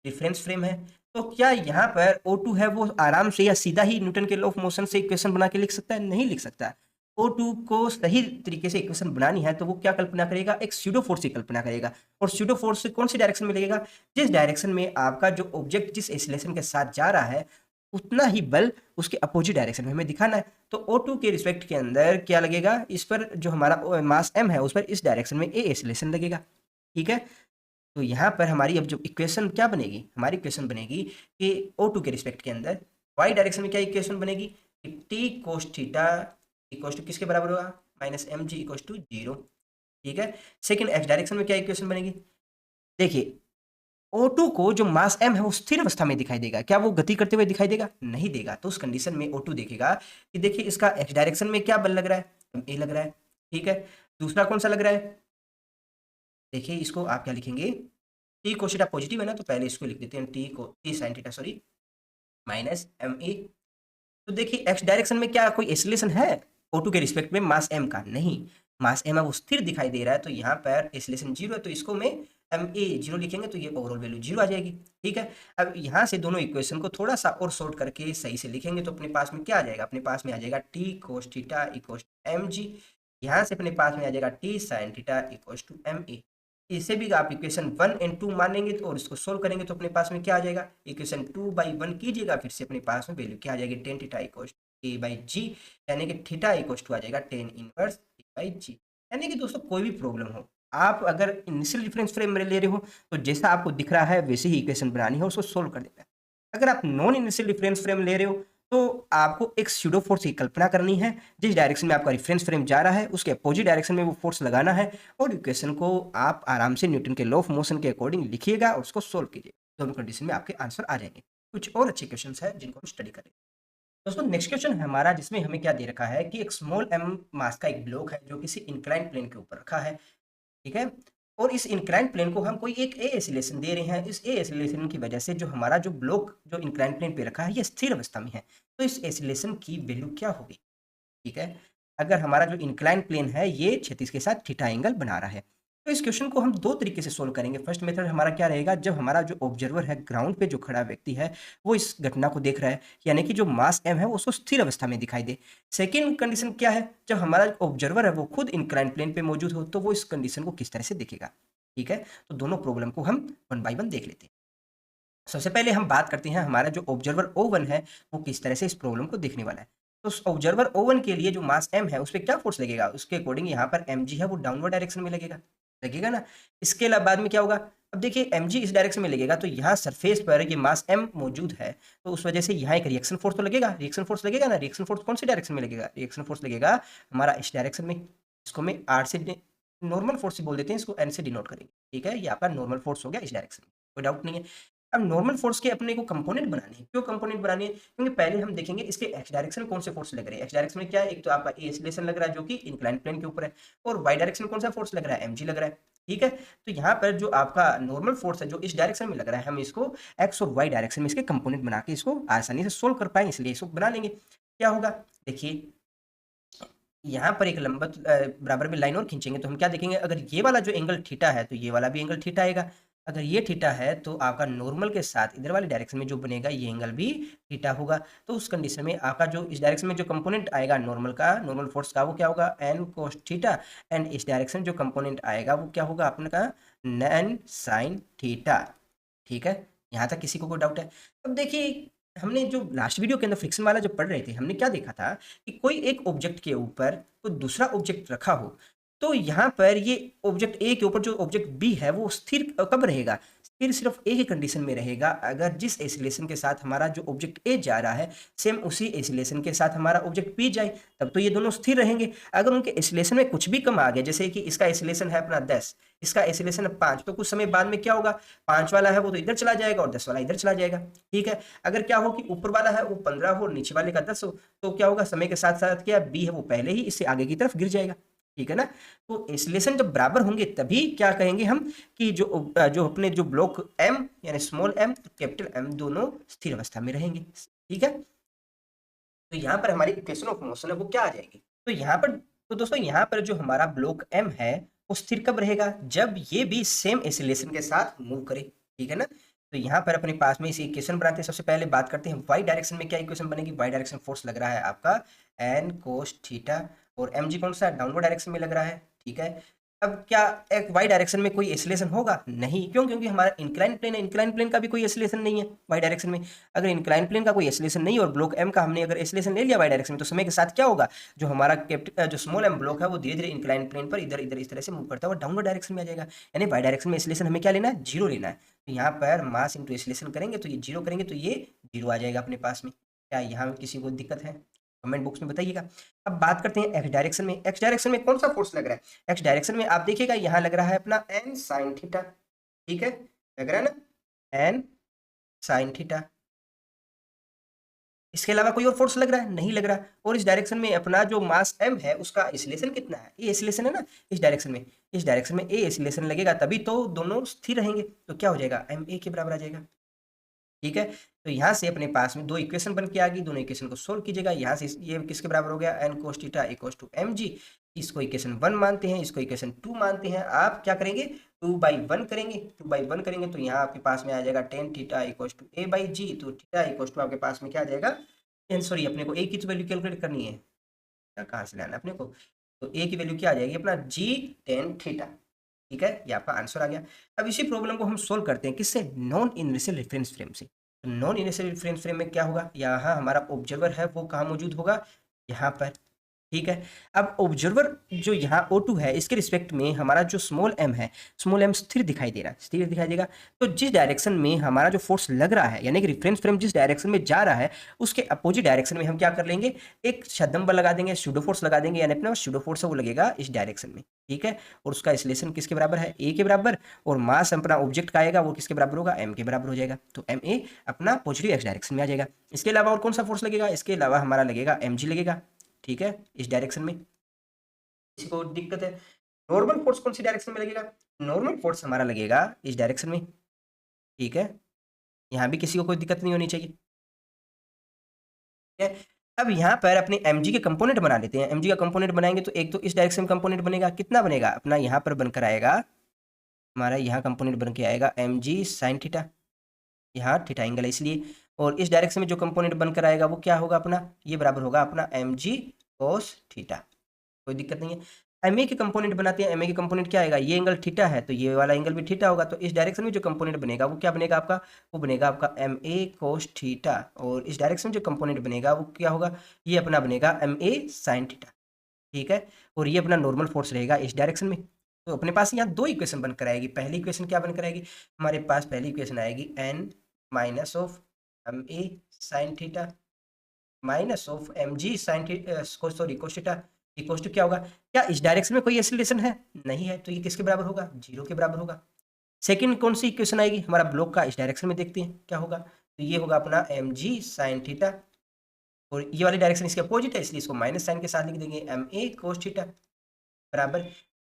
रेफरेंस फ्रेम है। तो क्या यहाँ पर O2 है वो आराम से या सीधा ही न्यूटन के लॉ ऑफ मोशन से इक्वेशन बना के लिख सकता है, नहीं लिख सकता। O2 को सही तरीके से इक्वेशन बनानी है तो वो क्या कल्पना करेगा, एक स्यूडो फोर्स की कल्पना करेगा। और स्यूडो फोर्स कौन सी डायरेक्शन में लगेगा, जिस डायरेक्शन में आपका जो ऑब्जेक्ट जिस एक्सीलरेशन के साथ जा रहा है उतना ही बल उसके अपोजिट डायरेक्शन में हमें दिखाना है। तो O2 के रिस्पेक्ट के अंदर क्या लगेगा, इस पर जो हमारा मास m है उस पर इस डायरेक्शन में a एक्सीलरेशन लगेगा। ठीक है, तो यहाँ पर हमारी अब जो इक्वेशन क्या बनेगी, हमारी इक्वेशन बनेगी कि O2 के रिस्पेक्ट के अंदर y डायरेक्शन में क्या इक्वेशन बनेगी कि T cos theta equal to किसके बराबर होगा, minus M g equal to 0। ठीक है, सेकंड x डायरेक्शन में क्या इक्वेशन बनेगी, देखिए O2 को जो मास m है वो स्थिर अवस्था में दिखाई देगा, क्या वो गति करते हुए दिखाई देगा, नहीं देगा। तो उस कंडीशन में O2 देखेगा कि देखिए इसका x डायरेक्शन में क्या बल लग रहा है, a लग रहा है। ठीक है, दूसरा कौन सा लग रहा है, देखिए इसको आप क्या लिखेंगे, टी कोस थीटा पॉजिटिव है ना, तो पहले इसको लिख देते हैं T sine theta sorry minus M a. तो देखिए एक्स डायरेक्शन में क्या कोई एक्सीलरेशन है O2 के रिस्पेक्ट में मास m का, नहीं, मास m है वो स्थिर दिखाई दे रहा है, तो यहाँ पर एक्सीलरेशन 0 है, तो इसको में एम ए 0 लिखेंगे तो ये ओवरऑल वैल्यू 0 आ जाएगी। ठीक है, अब यहाँ से दोनों इक्वेशन को थोड़ा सा और शॉर्ट करके सही से लिखेंगे तो अपने पास में क्या आ जाएगा, अपने पास में आ जाएगा T cos theta equal to M g, यहाँ से अपने पास में आ जाएगा T sine theta equal to M a. इसे भी आप इक्वेशन 1 एंड 2 मानेंगे तो और इसको सोल्व करेंगे तो अपने पास में क्या आ जाएगा, इक्वेशन 2/1 कीजिएगा, फिर से अपने पास में वैल्यू क्या आ जाएगी, tan theta equal a by g, यानी कि थीटा इक्वल टू आ जाएगा tan inverse a by g. यानी कि दोस्तों कोई भी प्रॉब्लम हो, आप अगर इनिशियल रेफरेंस फ्रेम में ले रहे हो तो जैसा आपको दिख रहा है वैसे ही इक्वेशन बनानी है, उसको सोल्व कर देना है। अगर आप नॉन इनिशियल रेफरेंस फ्रेम ले रहे हो तो आपको एक स्यूडो फोर्स की कल्पना करनी है, जिस डायरेक्शन में आपका रेफरेंस फ्रेम जा रहा है उसके अपोजिट डायरेक्शन में वो फोर्स लगाना है, और इक्वेशन को आप आराम से न्यूटन के लॉ ऑफ मोशन के अकॉर्डिंग लिखिएगा और उसको सोल्व कीजिएगा। दोनों कंडीशन में आपके आंसर आ जाएंगे। कुछ और अच्छे क्वेश्चन है जिनको हम स्टडी करेंगे। दोस्तों नेक्स्ट क्वेश्चन है हमारा, जिसमें हमें क्या दे रखा है कि एक स्मॉल m मास का एक ब्लॉक है जो किसी इंक्लाइन प्लेन के ऊपर रखा है। ठीक है, और इस इंक्लाइन प्लेन को हम कोई एक ए एक्सीलरेशन दे रहे हैं। इस ए एक्सीलरेशन की वजह से जो हमारा जो ब्लॉक जो इंक्लाइन प्लेन पे रखा है ये स्थिर अवस्था में है, तो इस एक्सीलरेशन की वैल्यू क्या होगी। ठीक है, अगर हमारा जो इंक्लाइन प्लेन है ये क्षैतिज के साथ थीटा एंगल बना रहा है, तो इस क्वेश्चन को हम दो तरीके से सोल्व करेंगे। फर्स्ट मेथड हमारा क्या रहेगा, जब हमारा जो ऑब्जर्वर है ग्राउंड पे जो खड़ा व्यक्ति है वो इस घटना को देख रहा है, यानी कि जो मास m है वो उसको स्थिर अवस्था में दिखाई दे। सेकेंड कंडीशन क्या है, जब हमारा ऑब्जर्वर है वो खुद इंक्लाइन प्लेन पे मौजूद हो तो वो इस कंडीशन को किस तरह से देखेगा। ठीक है, तो दोनों प्रॉब्लम को हम 1 बाय 1 देख लेते हैं। सबसे पहले हम बात करते हैं हमारा जो ऑब्जर्वर O1 है वो किस तरह से इस प्रॉब्लम को देखने वाला है। तो उस ऑब्जर्वर O1 के लिए जो मास m है उस पर क्या फोर्स लगेगा, उसके अकॉर्डिंग यहाँ पर mg है वो डाउनवर्ड डायरेक्शन में लगेगा, लगेगा ना। इसके अलावा बाद में क्या होगा, अब देखिए mg इस डायरेक्शन में लगेगा तो यहाँ सरफेस पर ये मास m मौजूद है, तो उस वजह से यहाँ एक रिएक्शन फोर्स तो लगेगा, रिएक्शन फोर्स लगेगा ना। रिएक्शन फोर्स कौन सी डायरेक्शन में लगेगा, रिएक्शन फोर्स लगेगा हमारा इस डायरेक्शन में। इसको मैं आर से नॉर्मल फोर्स से बोल देते हैं, इसको एन से डिनोट करेंगे। ठीक है, ये आपका नॉर्मल फोर्स हो गया इस डायरेक्शन में, कोई डाउट नहीं है। अब नॉर्मल फोर्स के अपने को कंपोनेंट बनाने हैं, क्यों कंपोनेंट बनाने हैं, क्योंकि पहले हम देखेंगे इसके एक्स डायरेक्शन में कौन से फोर्स लग रहे हैं। एक्स डायरेक्शन में क्या है, एक तो आपका ए एक्सीलरेशन लग रहा है जो कि इंक्लाइन प्लेन के ऊपर है, और वाई डायरेक्शन में कौन सा फोर्स लग रहा है, mg लग रहा है। ठीक है, तो यहाँ पर जो आपका नॉर्मल फोर्स है जो इस डायरेक्शन में लग रहा है, हम इसको एक्स और वाई डायरेक्शन में इसके कंपोनेंट बना के इसको आसानी से सोल्व कर पाए, इसलिए इसको बना लेंगे। क्या होगा, देखिए यहाँ पर एक लंबा बराबर में लाइन और खींचेंगे तो हम क्या देखेंगे, अगर ये वाला जो एंगल थीटा है तो ये वाला भी एंगल थीटा आएगा। अगर ये थीटा है तो आपका नॉर्मल के साथ इधर वाले डायरेक्शन में जो बनेगा ये एंगल भी थीटा होगा। तो उस कंडीशन में आपका जो इस डायरेक्शन में जो कंपोनेंट आएगा नॉर्मल का, नॉर्मल फोर्स का, वो क्या होगा एन कोस थीटा, एंड इस डायरेक्शन जो कंपोनेंट आएगा वो क्या होगा अपने का एन साइन थीटा। ठीक है, यहाँ तक किसी को कोई डाउट है? अब देखिए, हमने जो लास्ट वीडियो के अंदर फ्रिक्शन वाला जो पढ़ रहे थे, हमने क्या देखा था कि कोई एक ऑब्जेक्ट के ऊपर कोई दूसरा ऑब्जेक्ट रखा हो, तो यहाँ पर ये ऑब्जेक्ट ए के ऊपर जो ऑब्जेक्ट बी है वो स्थिर कब रहेगा? स्थिर सिर्फ एक ही कंडीशन में रहेगा, अगर जिस एक्सीलरेशन के साथ हमारा जो ऑब्जेक्ट ए जा रहा है सेम उसी एक्सीलरेशन के साथ हमारा ऑब्जेक्ट बी जाए, तब तो ये दोनों स्थिर रहेंगे। अगर उनके एक्सीलरेशन में कुछ भी कम आ गया, जैसे कि इसका एक्सीलरेशन है अपना 10, इसका एक्सीलरेशन है 5, तो कुछ समय बाद में क्या होगा, 5 वाला है वो तो इधर चला जाएगा और 10 वाला इधर चला जाएगा। ठीक है, अगर क्या हो कि ऊपर वाला है वो 15 हो और नीचे वाले का 10 हो, तो क्या होगा, समय के साथ साथ क्या बी है वो पहले ही इससे आगे की तरफ गिर जाएगा। ठीक है ना? तो एक्सीलरेशन जब बराबर होंगे तभी क्या कहेंगे हम कि जो अपने जो ब्लॉक एम यानी स्मॉल एम कैपिटल एम दोनों स्थिर अवस्था में रहेंगे। ठीक है, तो यहाँ पर हमारी इक्वेशन ऑफ मोशन है वो क्या आ जाएगी, तो यहाँ पर, तो दोस्तों यहाँ पर जो हमारा ब्लॉक एम है वो स्थिर कब रहेगा, जब ये भी सेम एक्सीलरेशन के साथ मूव करे। ठीक है ना? तो यहाँ पर अपने पास में इसी इक्वेशन बनाते हैं। सबसे पहले बात करते हैं वाई डायरेक्शन में क्या इक्वेशन बनेगी। वाई डायरेक्शन फोर्स लग रहा है आपका एन कोस थीटा, और एम जी कौन सा डाउनवर्ड डायरेक्शन में लग रहा है। ठीक है, अब क्या एक वाई डायरेक्शन में कोई एक्सीलरेशन होगा? नहीं, क्यों? क्योंकि हमारा इंक्लाइन प्लेन है, इंक्लाइन प्लेन का भी कोई एक्सीलरेशन नहीं है वाई डायरेक्शन में। अगर इंक्लाइन प्लेन का कोई एक्सीलरेशन नहीं और ब्लॉक एम का हमने अगर एक्सीलरेशन ले लिया वाई डायरेक्शन में, तो समय के साथ क्या होगा, जो हमारा जो स्मॉल एम ब्लॉक है वो धीरे धीरे इंक्लाइन प्लेन पर इधर इधर इस तरह से मूव करता हुआ डाउनवर्ड डायरेक्शन में आ जाएगा। यानी वाई डायरेक्शन में एक्सीलरेशन हमें क्या लेना है, जीरो लेना है। तो यहाँ पर मास इंटू एक्सीलरेशन करेंगे तो ये जीरो करेंगे तो ये जीरो आ जाएगा अपने पास में। क्या यहाँ किसी को दिक्कत है? कमेंट बॉक्स में बताइएगा। अब बात करते हैं एक्स डायरेक्शन में। एक्स डायरेक्शन में कौन सा फोर्स लग रहा है? एक्स डायरेक्शन में आप देखिएगा यहाँ लग रहा है अपना एन साइन थीटा। ठीक है, लग रहा है ना, एन साइन थीटा। इसके अलावा कोई और फोर्स लग रहा है? नहीं लग रहा। और इस डायरेक्शन में अपना जो मास m है उसका एक्सीलरेशन कितना है? ये एक्सीलरेशन है ना इस डायरेक्शन में, इस डायरेक्शन में ए एक्सीलरेशन लगेगा तभी तो दोनों स्थिर रहेंगे। तो क्या हो जाएगा, एम ए के बराबर आ जाएगा। ठीक है, तो यहाँ से अपने पास में दो इक्वेशन बन के आ गई, दोनों इक्वेशन को सोल्व कीजिएगा। यहाँ से ये किसके बराबर हो गया, N cos theta equals to M g. इसको इक्वेशन 1 मानते हैं, इसको इक्वेशन 2 मानते हैं। आप क्या करेंगे, 2/1 करेंगे। 2/1 करेंगे तो यहाँ आपके पास में आ जाएगा tan theta equals to a by g. तो थीटा इक्वल्स टू आपके पास में क्या आ जाएगा, सॉरी अपने को ए की तो वैल्यू कैलकुलेट करनी है, कहाँ से लाना अपने को, तो ए की वैल्यू क्या आ जाएगी अपना जी टेन थीटा। ठीक है, ये आपका आंसर आ गया। अब इसी प्रॉब्लम को हम सोल्व करते हैं किससे, नॉन इनर्शियल रेफरेंस फ्रेम से। तो नॉन इनर्शियल रेफरेंस फ्रेम में क्या होगा, यहाँ हमारा ऑब्जर्वर है वो कहाँ मौजूद होगा, यहाँ पर। ठीक है, अब ऑब्जर्वर जो यहाँ O2 है इसके रिस्पेक्ट में हमारा जो स्मॉल m है, स्मॉल m स्थिर दिखाई दे रहा है, स्थिर दिखाई देगा। तो जिस डायरेक्शन में हमारा जो फोर्स लग रहा है, यानी कि रेफरेंस फ्रेम जिस डायरेक्शन में जा रहा है उसके अपोजिट डायरेक्शन में हम क्या कर लेंगे, एक छद्म बल लगा देंगे, सूडो फोर्स लगा देंगे, यानी अपना सूडो फोर्स है वो लगेगा इस डायरेक्शन में। ठीक है, और उसका एक्सीलरेशन किसके बराबर है, ए के बराबर, और मास अपना ऑब्जेक्ट का आएगा वो किसके बराबर होगा, एम के बराबर हो जाएगा। तो एम ए अपना पॉजिटिव एक्स डायरेक्शन में आ जाएगा। इसके अलावा और कौन सा फोर्स लगेगा, इसके अलावा हमारा लगेगा एम जी लगेगा। ठीक है, इस डायरेक्शन में किसी को दिक्कत है? नॉर्मल फोर्स कौन सी डायरेक्शन में लगेगा, नॉर्मल फोर्स हमारा लगेगा इस डायरेक्शन में। ठीक है, यहाँ भी किसी को कोई दिक्कत नहीं होनी चाहिए। ठीक है, अब यहाँ पर अपने mg के कंपोनेंट बना लेते हैं। mg का कंपोनेंट बनाएंगे तो एक तो इस डायरेक्शन में कंपोनेंट बनेगा, कितना बनेगा अपना यहाँ पर बनकर आएगा, हमारा यहाँ कंपोनेंट बन के आएगा mg साइन थीटा, यहाँ थीटा एंगल है इसलिए। और इस डायरेक्शन में जो कंपोनेंट बनकर आएगा वो क्या होगा अपना, ये बराबर होगा अपना mg cos थीटा। कोई दिक्कत नहीं है। एम ए के कंपोनेंट बनाते हैं, एम ए के कंपोनेंट क्या आएगा, ये एंगल थीटा है तो ये वाला एंगल भी थीटा होगा। तो इस डायरेक्शन में जो कंपोनेंट बनेगा वो क्या बनेगा आपका, वो बनेगा आपका एम ए कोस थीटा। और इस डायरेक्शन में जो कंपोनेंट बनेगा वो क्या होगा, ये अपना बनेगा एम ए साइन थीटा। ठीक है, और ये अपना नॉर्मल फोर्स रहेगा इस डायरेक्शन में। तो अपने पास यहाँ दो इक्वेशन बनकर आएगी। पहली इक्वेशन क्या बनकर आएगी, हमारे पास पहली इक्वेशन आएगी N minus of m a sine theta minus of M g sine theta, sorry cos theta equals to क्या होगा, क्या इस डायरेक्शन में कोई एक्सीलरेशन है, नहीं है, तो ये किसके बराबर होगा, जीरो के बराबर होगा। सेकंड कौन सी इक्वेशन आएगी हमारा ब्लॉक का, इस डायरेक्शन में देखते हैं क्या होगा, तो ये होगा अपना एम जी साइन थीटा, और ये वाली डायरेक्शन इसके अपोजिट है इसलिए इसको माइनस साइन के साथ लिख देंगे एम ए कोस थीटा बराबर,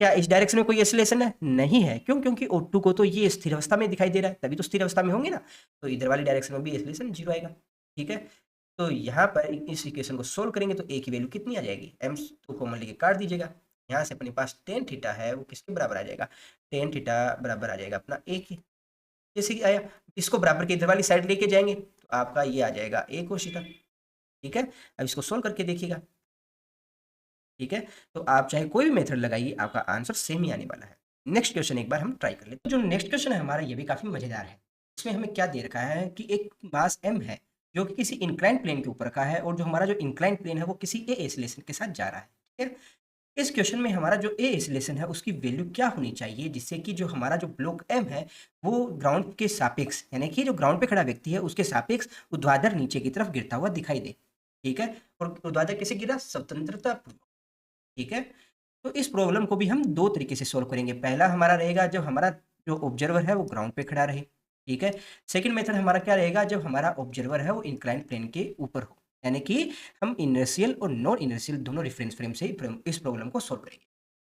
क्या इस डायरेक्शन में कोई एक्सीलरेशन है, नहीं है, क्यों, क्योंकि O2 को तो ये स्थिर अवस्था में दिखाई दे रहा है, तभी तो स्थिर अवस्था में होंगे ना, तो इधर वाली डायरेक्शन में भी एक्सीलरेशन जीरो आएगा। ठीक है, तो यहाँ पर इस इक्वेशन को सोल्व करेंगे तो ए की वैल्यू कितनी आ जाएगी, एम तो कॉमन लेके काट दीजिएगा। यहाँ से अपने पास टेन थीटा है वो किसके बराबर आ जाएगा, टेन थीटा बराबर आ जाएगा अपना ए की। जैसे कि आया, इसको बराबर के इधर वाली साइड लेके जाएंगे तो आपका ये आ जाएगा ए कोस थीटा। ठीक है, अब इसको सोल्व करके देखिएगा। ठीक है, तो आप चाहे कोई भी मेथड लगाइए आपका आंसर सेम ही आने वाला है। नेक्स्ट क्वेश्चन एक बार हम ट्राई कर लेते हैं। जो नेक्स्ट क्वेश्चन है हमारा ये भी काफी मजेदार है। उसमें हमें क्या दे रखा है कि एक मास m है जो कि किसी इंक्लाइंड प्लेन के ऊपर का है और जो हमारा जो इंक्लाइंड प्लेन है वो किसी ए एक्सीलरेशन के साथ जा रहा है। ठीक है? इस क्वेश्चन में हमारा जो ए एक्सीलरेशन है उसकी वैल्यू क्या होनी चाहिए जिससे कि जो हमारा जो ब्लॉक m है वो ग्राउंड के सापेक्ष, यानी कि जो ग्राउंड पे खड़ा व्यक्ति है उसके सापेक्ष ऊर्ध्वाधर नीचे की तरफ गिरता हुआ दिखाई दे। ठीक है? और ऊर्ध्वाधर कैसे गिरा? स्वतंत्रता पूर्वक। ठीक है? तो इस प्रॉब्लम को भी हम दो तरीके से सोल्व करेंगे। पहला हमारा रहेगा जब हमारा जो ऑब्जर्वर है वो ग्राउंड पे खड़ा रहे। ठीक है? सेकंड मेथड हमारा क्या रहेगा? जब हमारा ऑब्जर्वर है वो इंक्लाइंड प्लेन के ऊपर हो, यानी कि हम इनर्शियल और नॉन इनर्शियल दोनों रेफरेंस फ्रेम से ही इस प्रॉब्लम को सोल्व करेंगे।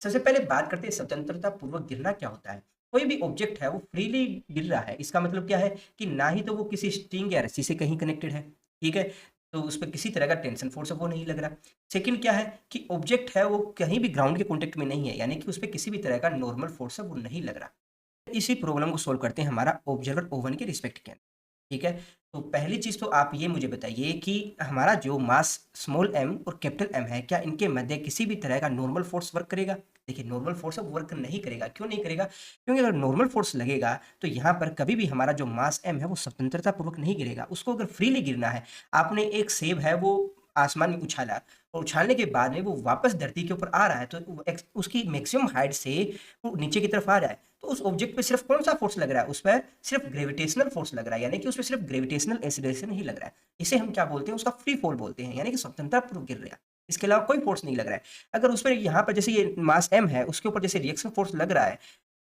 सबसे पहले बात करते हैं स्वतंत्रता पूर्वक गिरना क्या होता है। कोई भी ऑब्जेक्ट है वो फ्रीली गिर रहा है, इसका मतलब क्या है कि ना ही तो वो किसी स्ट्रिंग या रस्सी से कहीं कनेक्टेड है। ठीक है? तो उस पर किसी तरह का टेंशन फोर्स वो नहीं लग रहा। सेकंड क्या है कि ऑब्जेक्ट है वो कहीं भी ग्राउंड के कॉन्टेक्ट में नहीं है, यानी कि उस पर किसी भी तरह का नॉर्मल फोर्स है वो नहीं लग रहा। इसी प्रॉब्लम को सोल्व करते हैं हमारा ऑब्जर्वर ओवन के रिस्पेक्ट के अंदर। ठीक है? तो पहली चीज़ तो आप ये मुझे बताइए कि हमारा जो मास स्मॉल m और कैपिटल M है, क्या इनके मध्य किसी भी तरह का नॉर्मल फोर्स वर्क करेगा? देखिए नॉर्मल फोर्स अब वर्क नहीं करेगा। क्यों नहीं करेगा? क्योंकि अगर नॉर्मल फोर्स लगेगा तो यहाँ पर कभी भी हमारा जो मास m है वो स्वतंत्रता पूर्वक नहीं गिरेगा। उसको अगर फ्रीली गिरना है, आपने एक सेब है वो आसमान में उछाला और उछालने के बाद में वो वापस धरती के ऊपर आ रहा है, तो उसकी मैक्सिमम हाइट से वो नीचे की तरफ आ रहा है, तो उस ऑब्जेक्ट पे सिर्फ कौन सा फोर्स लग रहा है? उस पर सिर्फ ग्रेविटेशनल फोर्स लग रहा है, यानी कि उस पर सिर्फ ग्रेविटेशनल एक्सीलरेशन ही लग रहा है। इसे हम क्या बोलते हैं? उसका फ्री फॉल बोलते हैं, यानी कि स्वतंत्रता पूर्वक गिर रहा है। इसके अलावा कोई फोर्स नहीं लग रहा है। अगर उस पर यहाँ पर जैसे ये मास m है उसके ऊपर जैसे रिएक्शन फोर्स लग रहा है,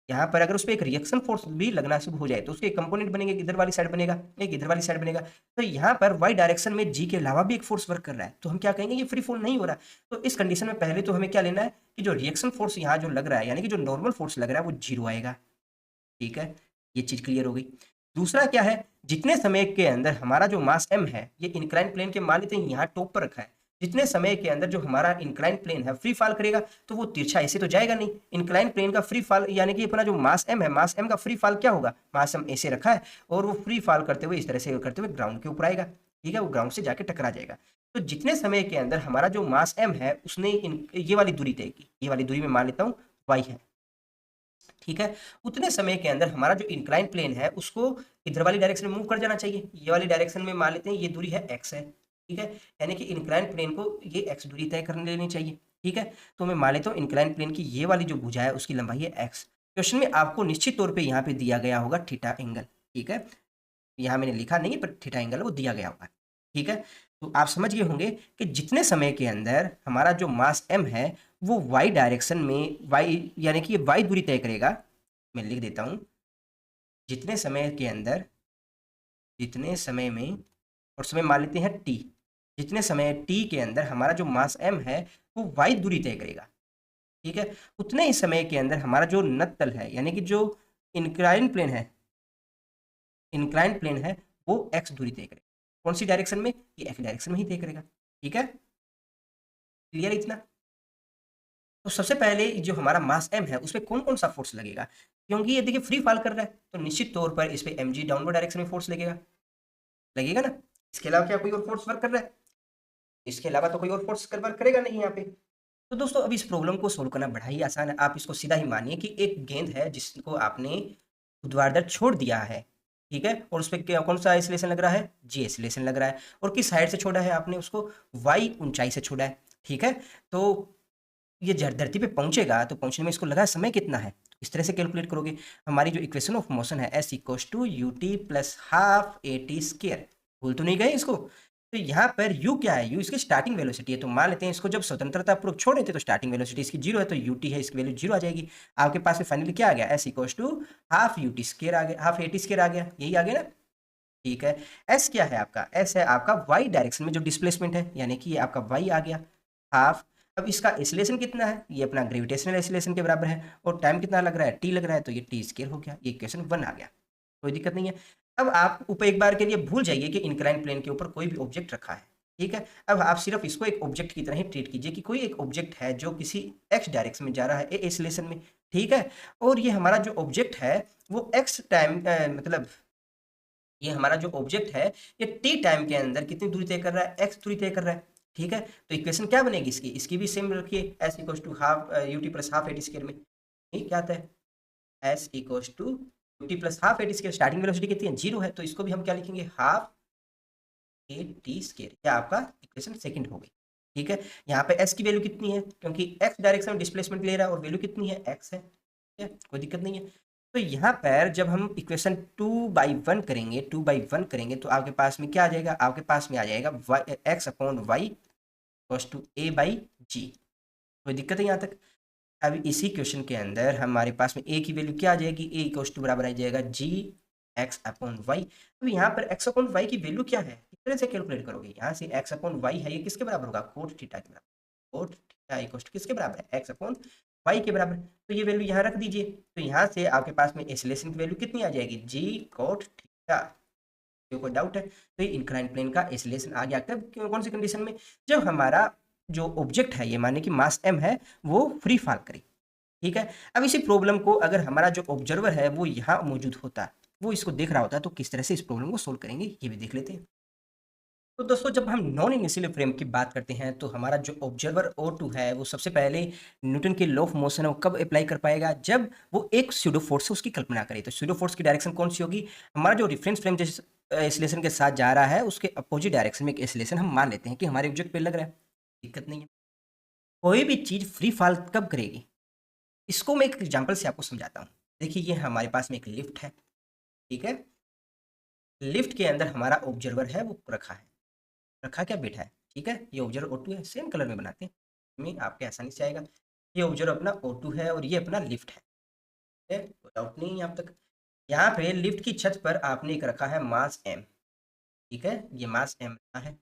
यहाँ पर अगर उसपे एक रिएक्शन फोर्स भी लगना शुरू हो जाए तो उसके कंपोनेंट बनेंगे, इधर वाली साइड बनेगा, एक इधर वाली साइड बनेगा। तो यहाँ पर वाई डायरेक्शन में जी के अलावा भी एक फोर्स वर्क कर रहा है, तो हम क्या कहेंगे? ये फ्री फॉल नहीं हो रहा। तो इस कंडीशन में पहले तो हमें क्या लेना है कि जो रिएक्शन फोर्स यहाँ जो लग रहा है, यानी कि जो नॉर्मल फोर्स लग रहा है वो 0 आएगा। ठीक है? ये चीज क्लियर हो गई। दूसरा क्या है? जितने समय के अंदर हमारा जो मास m है ये इंक्लाइन प्लेन के मान लेते हैं यहाँ टॉप पर रखा है, जितने समय के अंदर जो हमारा इंक्लाइन प्लेन है फ्री फॉल करेगा तो वो तिरछा ऐसे तो जाएगा नहीं। इंक्लाइन प्लेन का फ्री फॉल यानी कि अपना जो मास m है, मास m का फ्री फॉल क्या होगा? मास m ऐसे रखा है और वो फ्री फॉल करते हुए इस तरह से करते हुए ग्राउंड के ऊपर आएगा। ठीक है? वो ग्राउंड से जाके टकरा जाएगा। तो जितने समय के अंदर हमारा जो मास m है उसने ये वाली दूरी तय की, ये वाली दूरी में मान लेता हूँ y है। ठीक है? उतने समय के अंदर हमारा जो इंक्लाइन प्लेन है उसको इधर वाली डायरेक्शन में मूव कर जाना चाहिए। ये वाली डायरेक्शन में मान लेते हैं ये दूरी है x है। ठीक है? यानी कि इंक्लाइन प्लेन को ये x दूरी तय कर लेनी चाहिए। ठीक है? तो मैं मान लेता हूँ इंक्लाइन प्लेन की ये वाली जो भुजा है उसकी लंबाई है x। क्वेश्चन में आपको निश्चित तौर पे यहाँ पे दिया गया होगा थीटा एंगल। ठीक है? यहाँ मैंने लिखा नहीं है पर थीटा एंगल वो दिया गया होगा। ठीक है? तो आप समझ गए होंगे कि जितने समय के अंदर हमारा जो मास m है वो y डायरेक्शन में y यानी कि ये y दूरी तय करेगा। मैं लिख देता हूँ, जितने समय के अंदर, जितने समय में, और समय मान लेते हैं t, जितने समय t के अंदर हमारा जो मास m है वो y दूरी तय करेगा। ठीक है? उतने ही समय के अंदर हमारा जो नत्तल है यानी कि जो इंक्लाइन प्लेन है, इंक्लाइन प्लेन है वो x दूरी तय करेगा। कौन सी डायरेक्शन में? ये x डायरेक्शन में ही तय करेगा। ठीक है? क्लियर इतना? तो सबसे पहले जो हमारा मास m है उस पे कौन-कौन सा फोर्स लगेगा? क्योंकि ये देखिए फ्री फॉल कर रहा है, तो निश्चित तौर पर इस पे mg डाउनवर्ड डायरेक्शन में फोर्स लगेगा। लगेगा ना? इसके अलावा क्या कोई और फोर्स वर्क कर रहा है? इसके अलावा तो कोई और फोर्स वर्क करेगा नहीं यहाँ पे। तो दोस्तों अब इस प्रॉब्लम को सोल्व करना बड़ा ही आसान है। आप इसको सीधा ही मानिए कि एक गेंद है जिसको आपने ऊर्ध्वाधर छोड़ दिया है। ठीक है? और उसपे क्या कौन-सा एक्सेलरेशन लग रहा है? जी एक्सेलरेशन लग रहा है। और किस साइड से छोड़ा है आपने उसको? y ऊंचाई से छोड़ा है। ठीक है? तो ये धरती पे पहुंचेगा तो पहुंचने में इसको लगा समय कितना है? तो इस तरह से कैलकुलेट करोगे। हमारी जो इक्वेशन ऑफ मोशन है s equals to ut plus half a t square. भूल तो नहीं गए इसको? तो यहाँ पर u क्या है? u इसकी स्टार्टिंग वेलोसिटी है। तो मान लेते हैं इसको जब स्वतंत्रता पूर्वक छोड़े थे तो स्टार्टिंग वेलोसिटी इसकी 0 है, तो ut है, इसकी वैल्यू 0 आ जाएगी। आपके पास में फाइनली क्या आ गया? s equals to half ut square आ गया, हाफ ए टी स्क्वायर आ गया। यही आ गया ना? ठीक है। s क्या है आपका? s है आपका y डायरेक्शन में जो डिस्प्लेसमेंट है, यानी कि ये आपका y आ गया हाफ। अब इसका एक्सीलरेशन कितना है? ये अपना ग्रेविटेशनल एक्सीलरेशन के बराबर है। और टाइम कितना लग रहा है? t लग रहा है, तो ये t स्क्वायर हो गया। ये इक्वेशन 1 आ गया। कोई दिक्कत नहीं है। अब आप ऊपर एक बार के लिए भूल जाइए कि इंक्लाइन प्लेन के ऊपर कोई भी ऑब्जेक्ट रखा है। ठीक है? अब आप सिर्फ इसको एक ऑब्जेक्ट की तरह ही ट्रीट कीजिए कि कोई एक ऑब्जेक्ट है जो किसी x डायरेक्शन में जा रहा है, ए एक्सीलरेशन में। ठीक है? और ये हमारा जो ऑब्जेक्ट है वो x टाइम मतलब ये हमारा जो ऑब्जेक्ट है ये टी टाइम के अंदर कितनी दूरी तय कर रहा है? x दूरी तय कर रहा है। ठीक है? तो इक्वेशन क्या बनेगी इसकी? इसकी भी सेम रखिए, s equals to half ut plus half a t square में। ठीक क्या आता है? s equals to t plus half a t square, starting velocity कितनी है 0 है, तो इसको भी हम क्या लिखेंगे हाफ ए टी स्केयर। यह आपका इक्वेशन सेकंड हो गई। ठीक है, यहाँ पे एस की वैल्यू कितनी है, क्योंकि एक्स डायरेक्शन में डिस्प्लेसमेंट ले रहा है और वैल्यू कितनी है एक्स है। ठीक है, कोई दिक्कत नहीं है। तो यहाँ पर जब हम इक्वेशन 2/1 करेंगे, 2/1 करेंगे तो आपके पास में क्या आ जाएगा, आपके पास में आ जाएगा x upon y equals to a by g. कोई दिक्कत है यहाँ तक। अब इसी क्वेश्चन के अंदर हमारे पास में ए की वैल्यू क्या आ जाएगी, ए इक्वल्स टू बराबर आ जाएगा जी एक्स अपॉन वाई। अब यहाँ पर एक्स अपॉन वाई की वैल्यू क्या है, किस तरह से कैलकुलेट करोगे, यहाँ से एक्स अपॉन वाई है, ये किसके बराबर होगा, कोट थीटा के बराबर। कोट थीटा इक्वल्स टू किसके बराबर है, एक्स अपॉन वाई के बराबर। तो ये वैल्यू यहाँ रख दीजिए, तो यहाँ से आपके पास में एक्सेलरेशन की वैल्यू कितनी आ जाएगी, जी कोट थीटा। कोई डाउट है, तो ये इंक्लाइन प्लेन का एक्सेलरेशन आ गया। कब, कौन सी कंडीशन में, जब हमारा जो ऑब्जेक्ट है, ये माने कि मास m है, वो फ्री फॉल करे। ठीक है, अब इसी प्रॉब्लम को अगर हमारा जो ऑब्जर्वर है वो यहाँ मौजूद होता, वो इसको देख रहा होता, तो किस तरह से इस प्रॉब्लम को सोल्व करेंगे ये भी देख लेते हैं। तो दोस्तों जब हम नॉन इनिशियल फ्रेम की बात करते हैं तो हमारा जो ऑब्जर्वर O2 है वो सबसे पहले न्यूटन के लॉ ऑफ मोशन है वो कब अप्लाई कर पाएगा, जब वो एक स्यूडो फोर्स से उसकी कल्पना करे। तो स्यूडो फोर्स की डायरेक्शन कौन सी होगी, हमारा जो रेफरेंस फ्रेम जिस एक्सीलरेशन के साथ जा रहा है उसके अपोजिट डायरेक्शन में एक एक्सीलरेशन हम मान लेते हैं कि हमारे ऑब्जेक्ट पे लग रहा है, दिक्कत नहीं है। कोई भी चीज फ्री फॉल कब करेगी, इसको मैं एक एग्जांपल से आपको समझाता हूँ। देखिए ये हमारे पास में एक लिफ्ट है, ठीक है, लिफ्ट के अंदर हमारा ऑब्जर्वर है वो रखा है, रखा क्या बैठा है, ठीक है, ये ऑब्जर्वर O2 है, सेम कलर में बनाते हैं, में आपके आसानी से आएगा। ये ऑब्जर्वर अपना O2 है और ये अपना लिफ्ट है, ठीक है, कोई डाउट नहीं है यहाँ तक। यहाँ पे लिफ्ट की छत पर आपने एक रखा है मास m, ठीक है, ये मास m रखा है,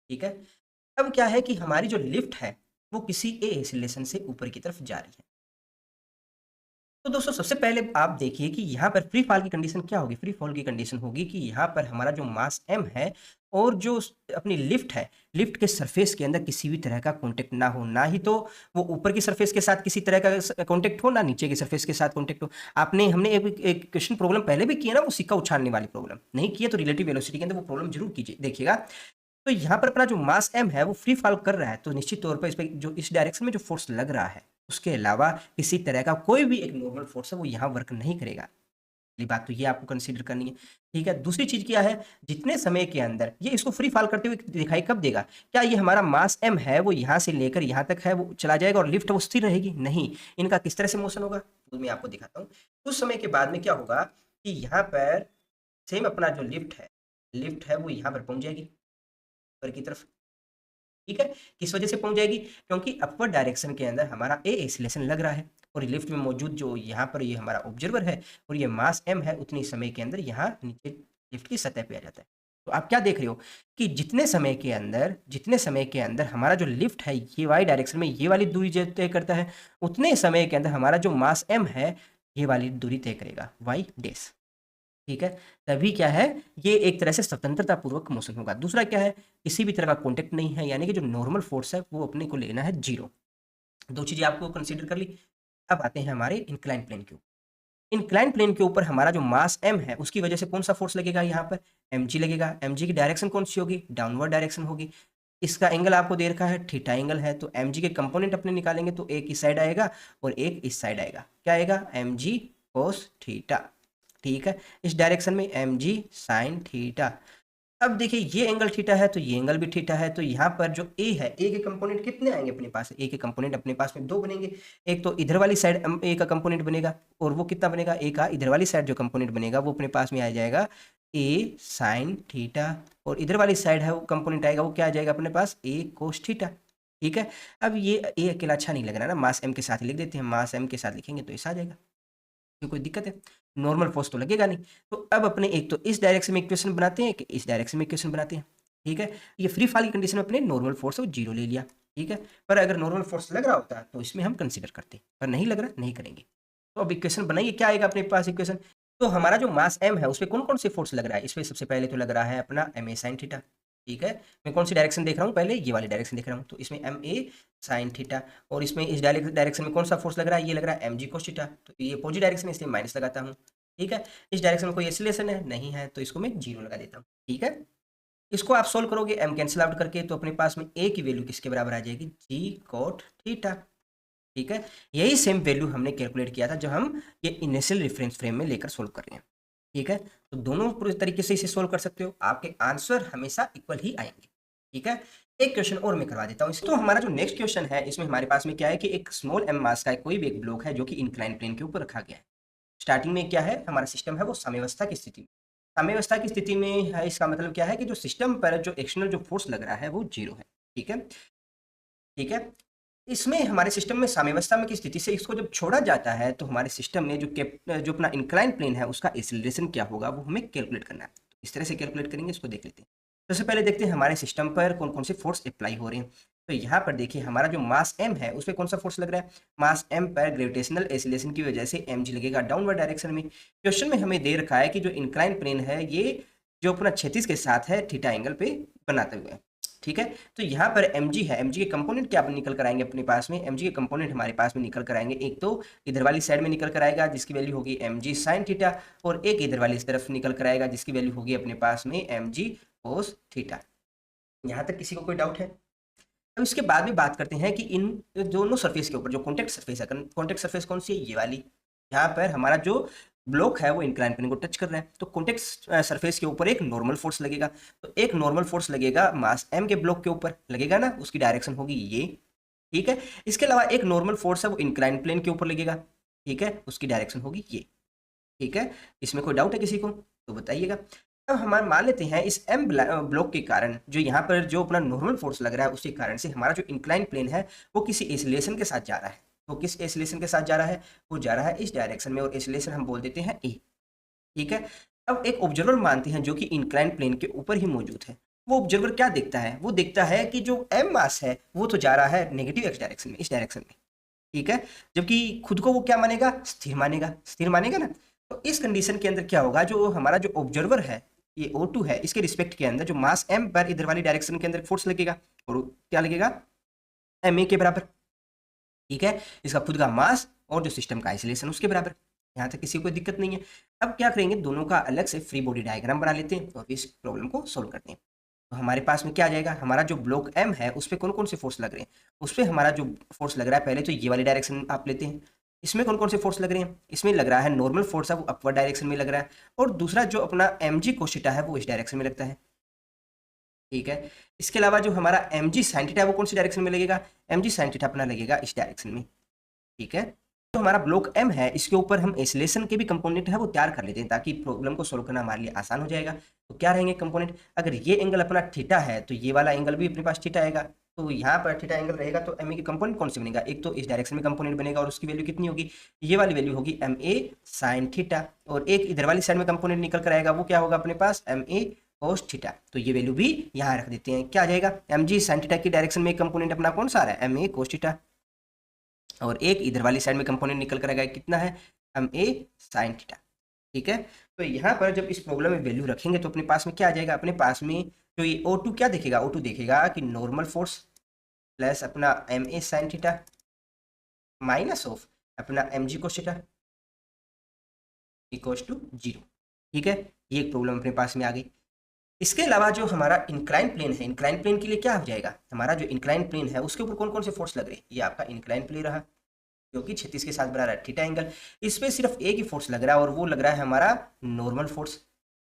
ठीक है। अब क्या है कि हमारी जो लिफ्ट है वो किसी ए एक्सीलरेशन से ऊपर की तरफ जा रही है। तो दोस्तों सबसे पहले आप देखिए कि यहाँ पर फ्री फॉल की कंडीशन क्या होगी, फ्री फॉल की कंडीशन होगी कि यहाँ पर हमारा जो मास m है और जो अपनी लिफ्ट है, लिफ्ट के सरफेस के अंदर किसी भी तरह का कांटेक्ट ना हो, ना ही तो वो ऊपर की सरफेस के साथ किसी तरह का कांटेक्ट हो, ना नीचे की सरफेस के साथ कांटेक्ट हो। हमने एक क्वेश्चन प्रॉब्लम पहले भी किया ना, वो सिक्का उछालने वाली प्रॉब्लम, नहीं किया तो रिलेटिव वेलोसिटी के अंदर वो प्रॉब्लम जरूर कीजिए, देखिएगा। तो यहाँ पर अपना जो मास m है वो फ्री फॉल कर रहा है, तो निश्चित तौर पर इस पे जो इस डायरेक्शन में जो फोर्स लग रहा है उसके अलावा किसी तरह का कोई भी एक नॉर्मल फोर्स है वो यहाँ वर्क नहीं करेगा। पहली बात तो ये आपको कंसीडर करनी है, ठीक है। दूसरी चीज क्या है, जितने समय के अंदर ये इसको फ्री फॉल करते हुए दिखाई कब देगा, क्या ये हमारा मास m है वो यहाँ से लेकर यहाँ तक है वो चला जाएगा और लिफ्ट वो स्थिर रहेगी, नहीं, इनका किस तरह से मोशन होगा वो मैं आपको दिखाता हूँ। कुछ समय के बाद में क्या होगा कि यहाँ पर सेम अपना जो लिफ्ट है वो यहाँ पर पहुंच जाएगी ऊपर की तरफ, ठीक है। किस वजह से पहुंच जाएगी, क्योंकि अपवर्ड डायरेक्शन के अंदर हमारा ए एक्सीलरेशन लग रहा है और लिफ्ट में मौजूद जो यहाँ पर ये हमारा ऑब्जर्वर है और ये मास m है, उतनी समय के अंदर यहाँ नीचे लिफ्ट की सतह पे आ जाता है। तो आप क्या देख रहे हो कि जितने समय के अंदर हमारा जो लिफ्ट है ये वाई डायरेक्शन में ये वाली दूरी तय करता है, उतने समय के अंदर हमारा जो मास m है ये वाली दूरी तय करेगा वाई डैश, ठीक है। तभी क्या है, ये एक तरह से स्वतंत्रता पूर्वक मोशन होगा। दूसरा क्या है, किसी भी तरह का कॉन्टेक्ट नहीं है, यानी कि जो नॉर्मल फोर्स है वो अपने को लेना है 0। दो चीजें आपको कंसीडर कर ली। अब आते हैं हमारे इंक्लाइन प्लेन के ऊपर। इंक्लाइन प्लेन के ऊपर हमारा जो मास m है उसकी वजह से कौन सा फोर्स लगेगा, यहाँ पर mg लगेगा। mg की डायरेक्शन कौन सी होगी, डाउनवर्ड डायरेक्शन होगी। इसका एंगल आपको दे रखा है थीटा एंगल है, तो mg के कंपोनेंट अपने निकालेंगे तो एक इस साइड आएगा और एक इस साइड आएगा, क्या आएगा mg cos थीटा, ठीक है। इस डायरेक्शन में mg sin थीटा। अब देखिए ये एंगल थीटा है तो ये एंगल भी थीटा है, तो यहाँ पर जो a है, a के कंपोनेंट कितने आएंगे अपने पास, a के कंपोनेंट अपने पास में 2 बनेंगे। एक तो इधर वाली साइड a का कंपोनेंट बनेगा और वो कितना बनेगा, a का इधर वाली साइड जो कंपोनेंट बनेगा वो अपने पास में आ जाएगा a sin थीटा, और इधर वाली साइड है वो कंपोनेंट आएगा वो क्या आ जाएगा अपने पास a cos थीटा, ठीक है। अब ये a अकेला अच्छा नहीं लग रहा ना, मास m के साथ लिख देते हैं, मास m के साथ लिखेंगे तो ऐसा आ जाएगा, तो कोई दिक्कत है, नॉर्मल फोर्स तो लगेगा नहीं। तो अब अपने एक तो इस डायरेक्शन में इक्वेशन बनाते हैं, कि इस डायरेक्शन में इक्वेशन बनाते हैं, ठीक है। ये फ्री फॉल की कंडीशन में अपने नॉर्मल फोर्स को 0 ले लिया, ठीक है। पर अगर नॉर्मल फोर्स लग रहा होता तो इसमें हम कंसीडर करते, पर नहीं लग रहा नहीं करेंगे। तो अब इक्वेशन बनाइए, क्या आएगा अपने पास इक्वेशन। तो हमारा जो मास m है उस पर कौन कौन से फोर्स लग रहा है, इस पर सबसे पहले तो लग रहा है अपना ma sin थीटा, ठीक है। मैं कौन सी डायरेक्शन देख रहा हूँ, पहले ये वाली डायरेक्शन देख रहा हूँ, तो इसमें ma sin थीटा, और इसमें इस डायरेक्शन में कौन सा फोर्स लग रहा है, ये लग रहा है mg cos थीटा, तो ये अपोजिट डायरेक्शन है इसलिए माइनस लगाता हूँ, ठीक है। इस डायरेक्शन में कोई एक्सीलरेशन है नहीं है तो इसको मैं 0 लगा देता हूँ, ठीक है। इसको आप सोल्व करोगे m कैंसिल आउट करके, तो अपने पास में a की वैल्यू किसके बराबर आ जाएगी, g cot थीटा, ठीक है, यही सेम वैल्यू हमने कैलकुलेट किया था जब हम ये इनिशियल रेफरेंस फ्रेम में लेकर सोल्व कर रहे हैं। ठीक है, तो दोनों पूरे तरीके से इसे सोल्व कर सकते हो, आपके आंसर हमेशा इक्वल ही आएंगे। ठीक है, एक क्वेश्चन और मैं करवा देता हूँ। तो हमारा जो नेक्स्ट क्वेश्चन है, इसमें हमारे पास में क्या है कि एक स्मॉल एम मास का कोई भी एक ब्लॉक है जो कि इंक्लाइन प्लेन के ऊपर रखा गया है। स्टार्टिंग में क्या है, हमारा सिस्टम है वो साम्यावस्था की स्थिति में। साम्यावस्था की स्थिति में है, इसका मतलब क्या है कि जो सिस्टम पर जो एक्सटर्नल जो फोर्स लग रहा है वो 0 है। ठीक है, ठीक है, इसमें हमारे सिस्टम में साम्यावस्था में की स्थिति से इसको जब छोड़ा जाता है तो हमारे सिस्टम में जो अपना इंक्लाइन प्लेन है उसका एक्सीलरेशन क्या होगा वो हमें कैलकुलेट करना है। तो इस तरह से कैलकुलेट करेंगे, इसको देख लेते हैं। सबसे पहले देखते हैं हमारे सिस्टम पर कौन कौन से फोर्स अप्लाई हो रहे हैं। तो यहाँ पर देखिए हमारा जो मास m है उस पर कौन सा फोर्स लग रहा है। मास m पर ग्रेविटेशनल एक्सीलरेशन की वजह से mg लगेगा डाउनवर्ड डायरेक्शन में। क्वेश्चन में हमें दे रखा है कि जो इंक्लाइन प्लेन है ये जो अपना क्षैतिज के साथ है थीटा एंगल पे बनाते हुए। ठीक है, तो यहाँ पर mg है, mg के कंपोनेंट क्या निकल कर आएंगे अपने पास में। mg के कंपोनेंट हमारे पास में निकल कर आएंगे, एक तो इधर वाली साइड में निकल कर आएगा जिसकी वैल्यू होगी mg साइन थीटा, और एक इधर वाली इस तरफ निकल कर आएगा जिसकी वैल्यू होगी अपने पास में mg कोस थीटा। यहाँ तक किसी को कोई डाउट है? अब इसके बाद में बात करते हैं कि इन दोनों सरफेस के ऊपर जो कॉन्टेक्ट सरफेस है, कॉन्टेक्ट सरफेस कौन सी है, ये वाली। यहाँ पर हमारा जो ब्लॉक है वो इंक्लाइन प्लेन को टच कर रहा है, तो कॉन्टेक्ट सरफेस के ऊपर एक नॉर्मल फोर्स लगेगा। तो एक नॉर्मल फोर्स लगेगा मास m के ब्लॉक के ऊपर लगेगा ना, उसकी डायरेक्शन होगी ये। ठीक है, इसके अलावा एक नॉर्मल फोर्स है वो इंक्लाइन प्लेन के ऊपर लगेगा। ठीक है, उसकी डायरेक्शन होगी ये। ठीक है, इसमें कोई डाउट है किसी को तो बताइएगा। अब हमारे मान लेते हैं इस एम ब्लॉक के कारण जो यहाँ पर जो अपना नॉर्मल फोर्स लग रहा है उसके कारण से हमारा जो इंक्लाइन प्लेन है वो किसी एसिलेशन के साथ जा रहा है। तो किस एसिलेशन के साथ जा रहा है, वो जा रहा है इस डायरेक्शन में, और एसिलेशन हम बोल देते हैं ए। ठीक है, अब एक ऑब्जर्वर मानते हैं जो कि इंक्लाइन प्लेन के ऊपर ही मौजूद है। वो ऑब्जर्वर क्या देखता है, वो देखता है कि जो एम मास है वो तो जा रहा है नेगेटिव एक्स डायरेक्शन में, इस डायरेक्शन में। ठीक है, जबकि खुद को वो क्या मानेगा, स्थिर मानेगा, स्थिर मानेगा ना। तो इस कंडीशन के अंदर क्या होगा, जो हमारा जो ऑब्जर्वर है ये O2 है, इसके रिस्पेक्ट के अंदर जो मास m पर इधर वाली डायरेक्शन के अंदर फोर्स लगेगा, और क्या लगेगा, ma के बराबर। ठीक है, इसका खुद का मास और जो सिस्टम का आइसोलेशन उसके बराबर। यहाँ तक किसी को कोई दिक्कत नहीं है। अब क्या करेंगे, दोनों का अलग से फ्री बॉडी डायग्राम बना लेते हैं और इस प्रॉब्लम को सोल्व करते हैं। तो हमारे पास में क्या आ जाएगा, हमारा जो ब्लॉक m है उस पर कौन कौन से फोर्स लग रहे हैं। उस पर हमारा जो फोर्स लग रहा है, पहले तो ये वाली डायरेक्शन आप लेते हैं, इसमें कौन कौन से फोर्स लग रहे हैं। इसमें लग रहा है नॉर्मल फोर्स है वो अपवर्ड डायरेक्शन में लग रहा है, और दूसरा जो अपना mg कोशिटा है वो इस डायरेक्शन में लगता है। ठीक है, इसके अलावा जो हमारा mg साइन थीटा है वो कौन सी डायरेक्शन में लगेगा, mg साइन थीटा अपना लगेगा इस डायरेक्शन में। ठीक है, तो हमारा ब्लॉक m है इसके ऊपर हम एसिलेशन के भी कंपोनेंट है वो तैयार कर लेते हैं ताकि प्रॉब्लम को सोल्व करना हमारे लिए आसान हो जाएगा। तो क्या रहेंगे कंपोनेंट, अगर ये एंगल अपना थीटा है तो ये वाला एंगल भी अपने पास थीटा आएगा। तो यहाँ पर थीटा एंगल रहेगा तो एम ए की कंपोनेंट कौन से बनेगा, एक तो इस डायरेक्शन में कंपोनेंट बनेगा और उसकी वैल्यू कितनी होगी, ये वाली वैल्यू होगी एम ए साइन थीटा, और एक इधर वाली साइड में कंपोनेंट निकल कर आएगा वो क्या होगा अपने पास एम ए कोस थीटा। तो ये वैल्यू भी यहाँ रख देते हैं, क्या आ जाएगा, एम जी साइन थीटा की डायरेक्शन में कंपोनेंट अपना कौन सा आ रहा है एम ए कोस थीटा, और एक इधर वाली साइड में कंपोनेंट निकल कर आएगा कितना है एम ए साइन थीटा। ठीक है, तो यहाँ पर जब इस प्रॉब्लम में वैल्यू रखेंगे तो अपने पास में क्या आ जाएगा, अपने पास में जो ये O2 क्या देखेगा, O2 देखेगा कि नॉर्मल फोर्स प्लस अपना m a sine theta minus of अपना m g cos theta equals to 0। ठीक है, ये एक प्रॉब्लम अपने पास में आ गई। इसके अलावा जो हमारा इंक्लाइन प्लेन है, इंक्लाइन प्लेन के लिए क्या हो जाएगा, हमारा जो इंक्लाइन प्लेन है उसके ऊपर कौन कौन से फोर्स लग रहे हैं, ये आपका इंक्लाइन प्लेन रहा जो कि 36 के साथ बना रहा है थीटा एंगल। इस पे सिर्फ एक ही फोर्स लग रहा है और वो लग रहा है हमारा नॉर्मल फोर्स।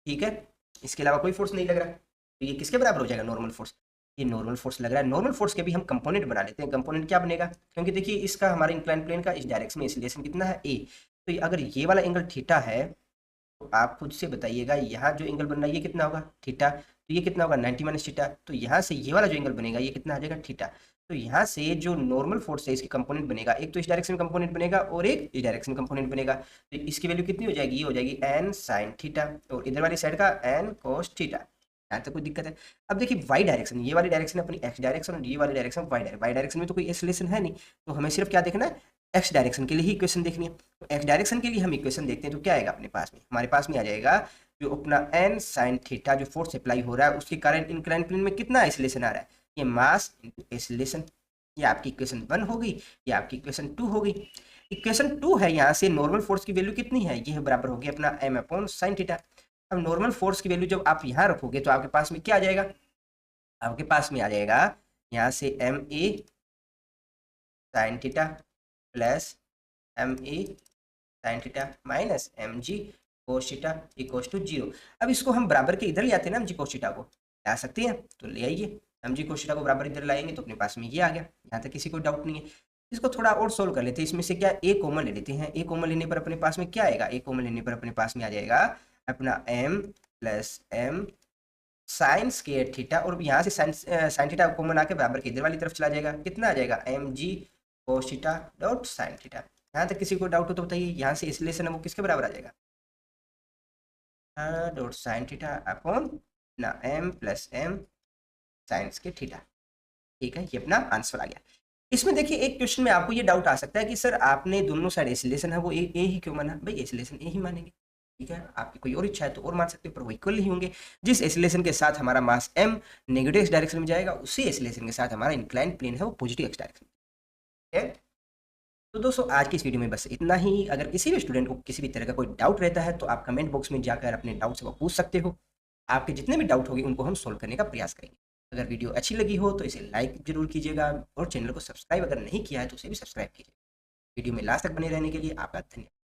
ठीक है, इसके अलावा कोई फोर्स नहीं लग रहा, तो ये किसके बराबर हो जाएगा नॉर्मल फोर्स, ये नॉर्मल फोर्स लग रहा है। नॉर्मल फोर्स के भी हम कंपोनेंट बना लेते हैं, कंपोनेंट क्या बनेगा, क्योंकि देखिए इसका हमारे इंक्लाइन प्लेन का इस डायरेक्शन में एक्सीलरेशन कितना है ए, तो अगर ये वाला एंगल थीटा है तो आप खुद से बताइएगा यहाँ जो एंगल बन रहा है ये कितना होगा थीटा, तो ये कितना होगा 90 माइनस थीटा, तो यहाँ से ये वाला जो एंगल बनेगा ये कितना आ जाएगा थीटा। तो यहाँ से जो नॉर्मल फोर्स है इसके कंपोनेंट बनेगा, एक तो इस डायरेक्शन में कंपोनेंट बनेगा और एक इस डायरेक्शन में कंपोनेंट बनेगा, तो इसकी वैल्यू कितनी हो जाएगी, ये हो जाएगी एन साइन थीटा, और इधर वाली साइड का एन कोस थीटा। यहाँ तक कोई दिक्कत है। अब देखिए वाई डायरेक्शन, ये वाली डायरेक्शन अपनी एक्स डायरेक्शन और ये वाली डायरेक्शन वाई डायरेक्शन में तो कोई एक्सीलरेशन है नहीं, तो हमें सिर्फ क्या देखना है, एक्स डायरेक्शन के लिए ही इक्वेशन देखनी है। तो एक्स डायरेक्शन के लिए हम इक्वेशन देखते हैं तो क्या आएगा अपने पास में, हमारे पास में आ जाएगा जो अपना एन साइन थीटा जो फोर्स अप्लाई हो रहा है उसके कारण इंक्लाइन प्लेन में कितना एक्सीलरेशन आ रहा है, ये मास इनटू एक्सीलरेशन। ये आपकी इक्वेशन 1 होगी, ये आपकी इक्वेशन 2 होगी। इक्वेशन 2 है, यहाँ से नॉर्मल फोर्स की वैल्यू कितनी है, ये बराबर होगी अपना एम अपॉन साइन थीटा। अब नॉर्मल फोर्स की वैल्यू जब आप यहाँ रखोगे तो आपके पास में क्या आ जाएगा, आपके पास में आ जाएगा यहाँ से m a sine theta plus m e sine theta minus M g cos theta equal to 0। अब इसको हम बराबर के इधर ले आते हैं ना, एम जी कोस थीटा को ला सकते हैं तो ले आइए। एम जी कोस थीटा को बराबर इधर लाएंगे तो अपने पास में ये आ गया, यहाँ तक किसी को डाउट नहीं है। इसको थोड़ा और सोल्व कर लेते हैं, इसमें से क्या ए कॉमन ले लेते हैं। ए कॉमन लेने पर अपने पास में क्या आएगा, ए कॉमन लेने पर अपने पास में आ जाएगा अपना m plus m sine square theta, और यहाँ से साइन थीटा कॉमन आके बराबर के इधर वाली तरफ चला जाएगा, कितना आ जाएगा m g cos theta dot sine theta. यहाँ तक किसी को डाउट हो तो बताइए, यहाँ से इस रिलेशन है वो किसके बराबर आ जाएगा, डॉट साइन थीटा अपॉन ना एम प्लस एम साइंस के थीटा। ठीक है, ये अपना आंसर आ गया। इसमें देखिए एक क्वेश्चन में आपको ये डाउट आ सकता है कि सर आपने दोनों साइड एसिलेशन है वो ए ही क्यों माना। भाई एसिलेशन ए ही मानेंगे, ठीक है, आपकी कोई और इच्छा है तो और मान सकते हो, पर वो इक्वल ही होंगे। जिस एसिलेशन के साथ हमारा मास m नेगेटिव एक्स डायरेक्शन में जाएगा, उसी एसिलेशन के साथ हमारा इंक्लाइन प्लेन है वो पॉजिटिव एक्स डायरेक्शन में। तो दोस्तों आज की इस वीडियो में बस इतना ही। अगर किसी भी स्टूडेंट को किसी भी तरह का कोई डाउट रहता है तो आप कमेंट बॉक्स में जाकर अपने डाउट से वो पूछ सकते हो। आपके जितने भी डाउट होंगे उनको हम सोल्व करने का प्रयास करेंगे। अगर वीडियो अच्छी लगी हो तो इसे लाइक जरूर कीजिएगा, और चैनल को सब्सक्राइब अगर नहीं किया है तो उसे भी सब्सक्राइब कीजिए। वीडियो में लास्ट तक बने रहने के लिए आपका धन्यवाद।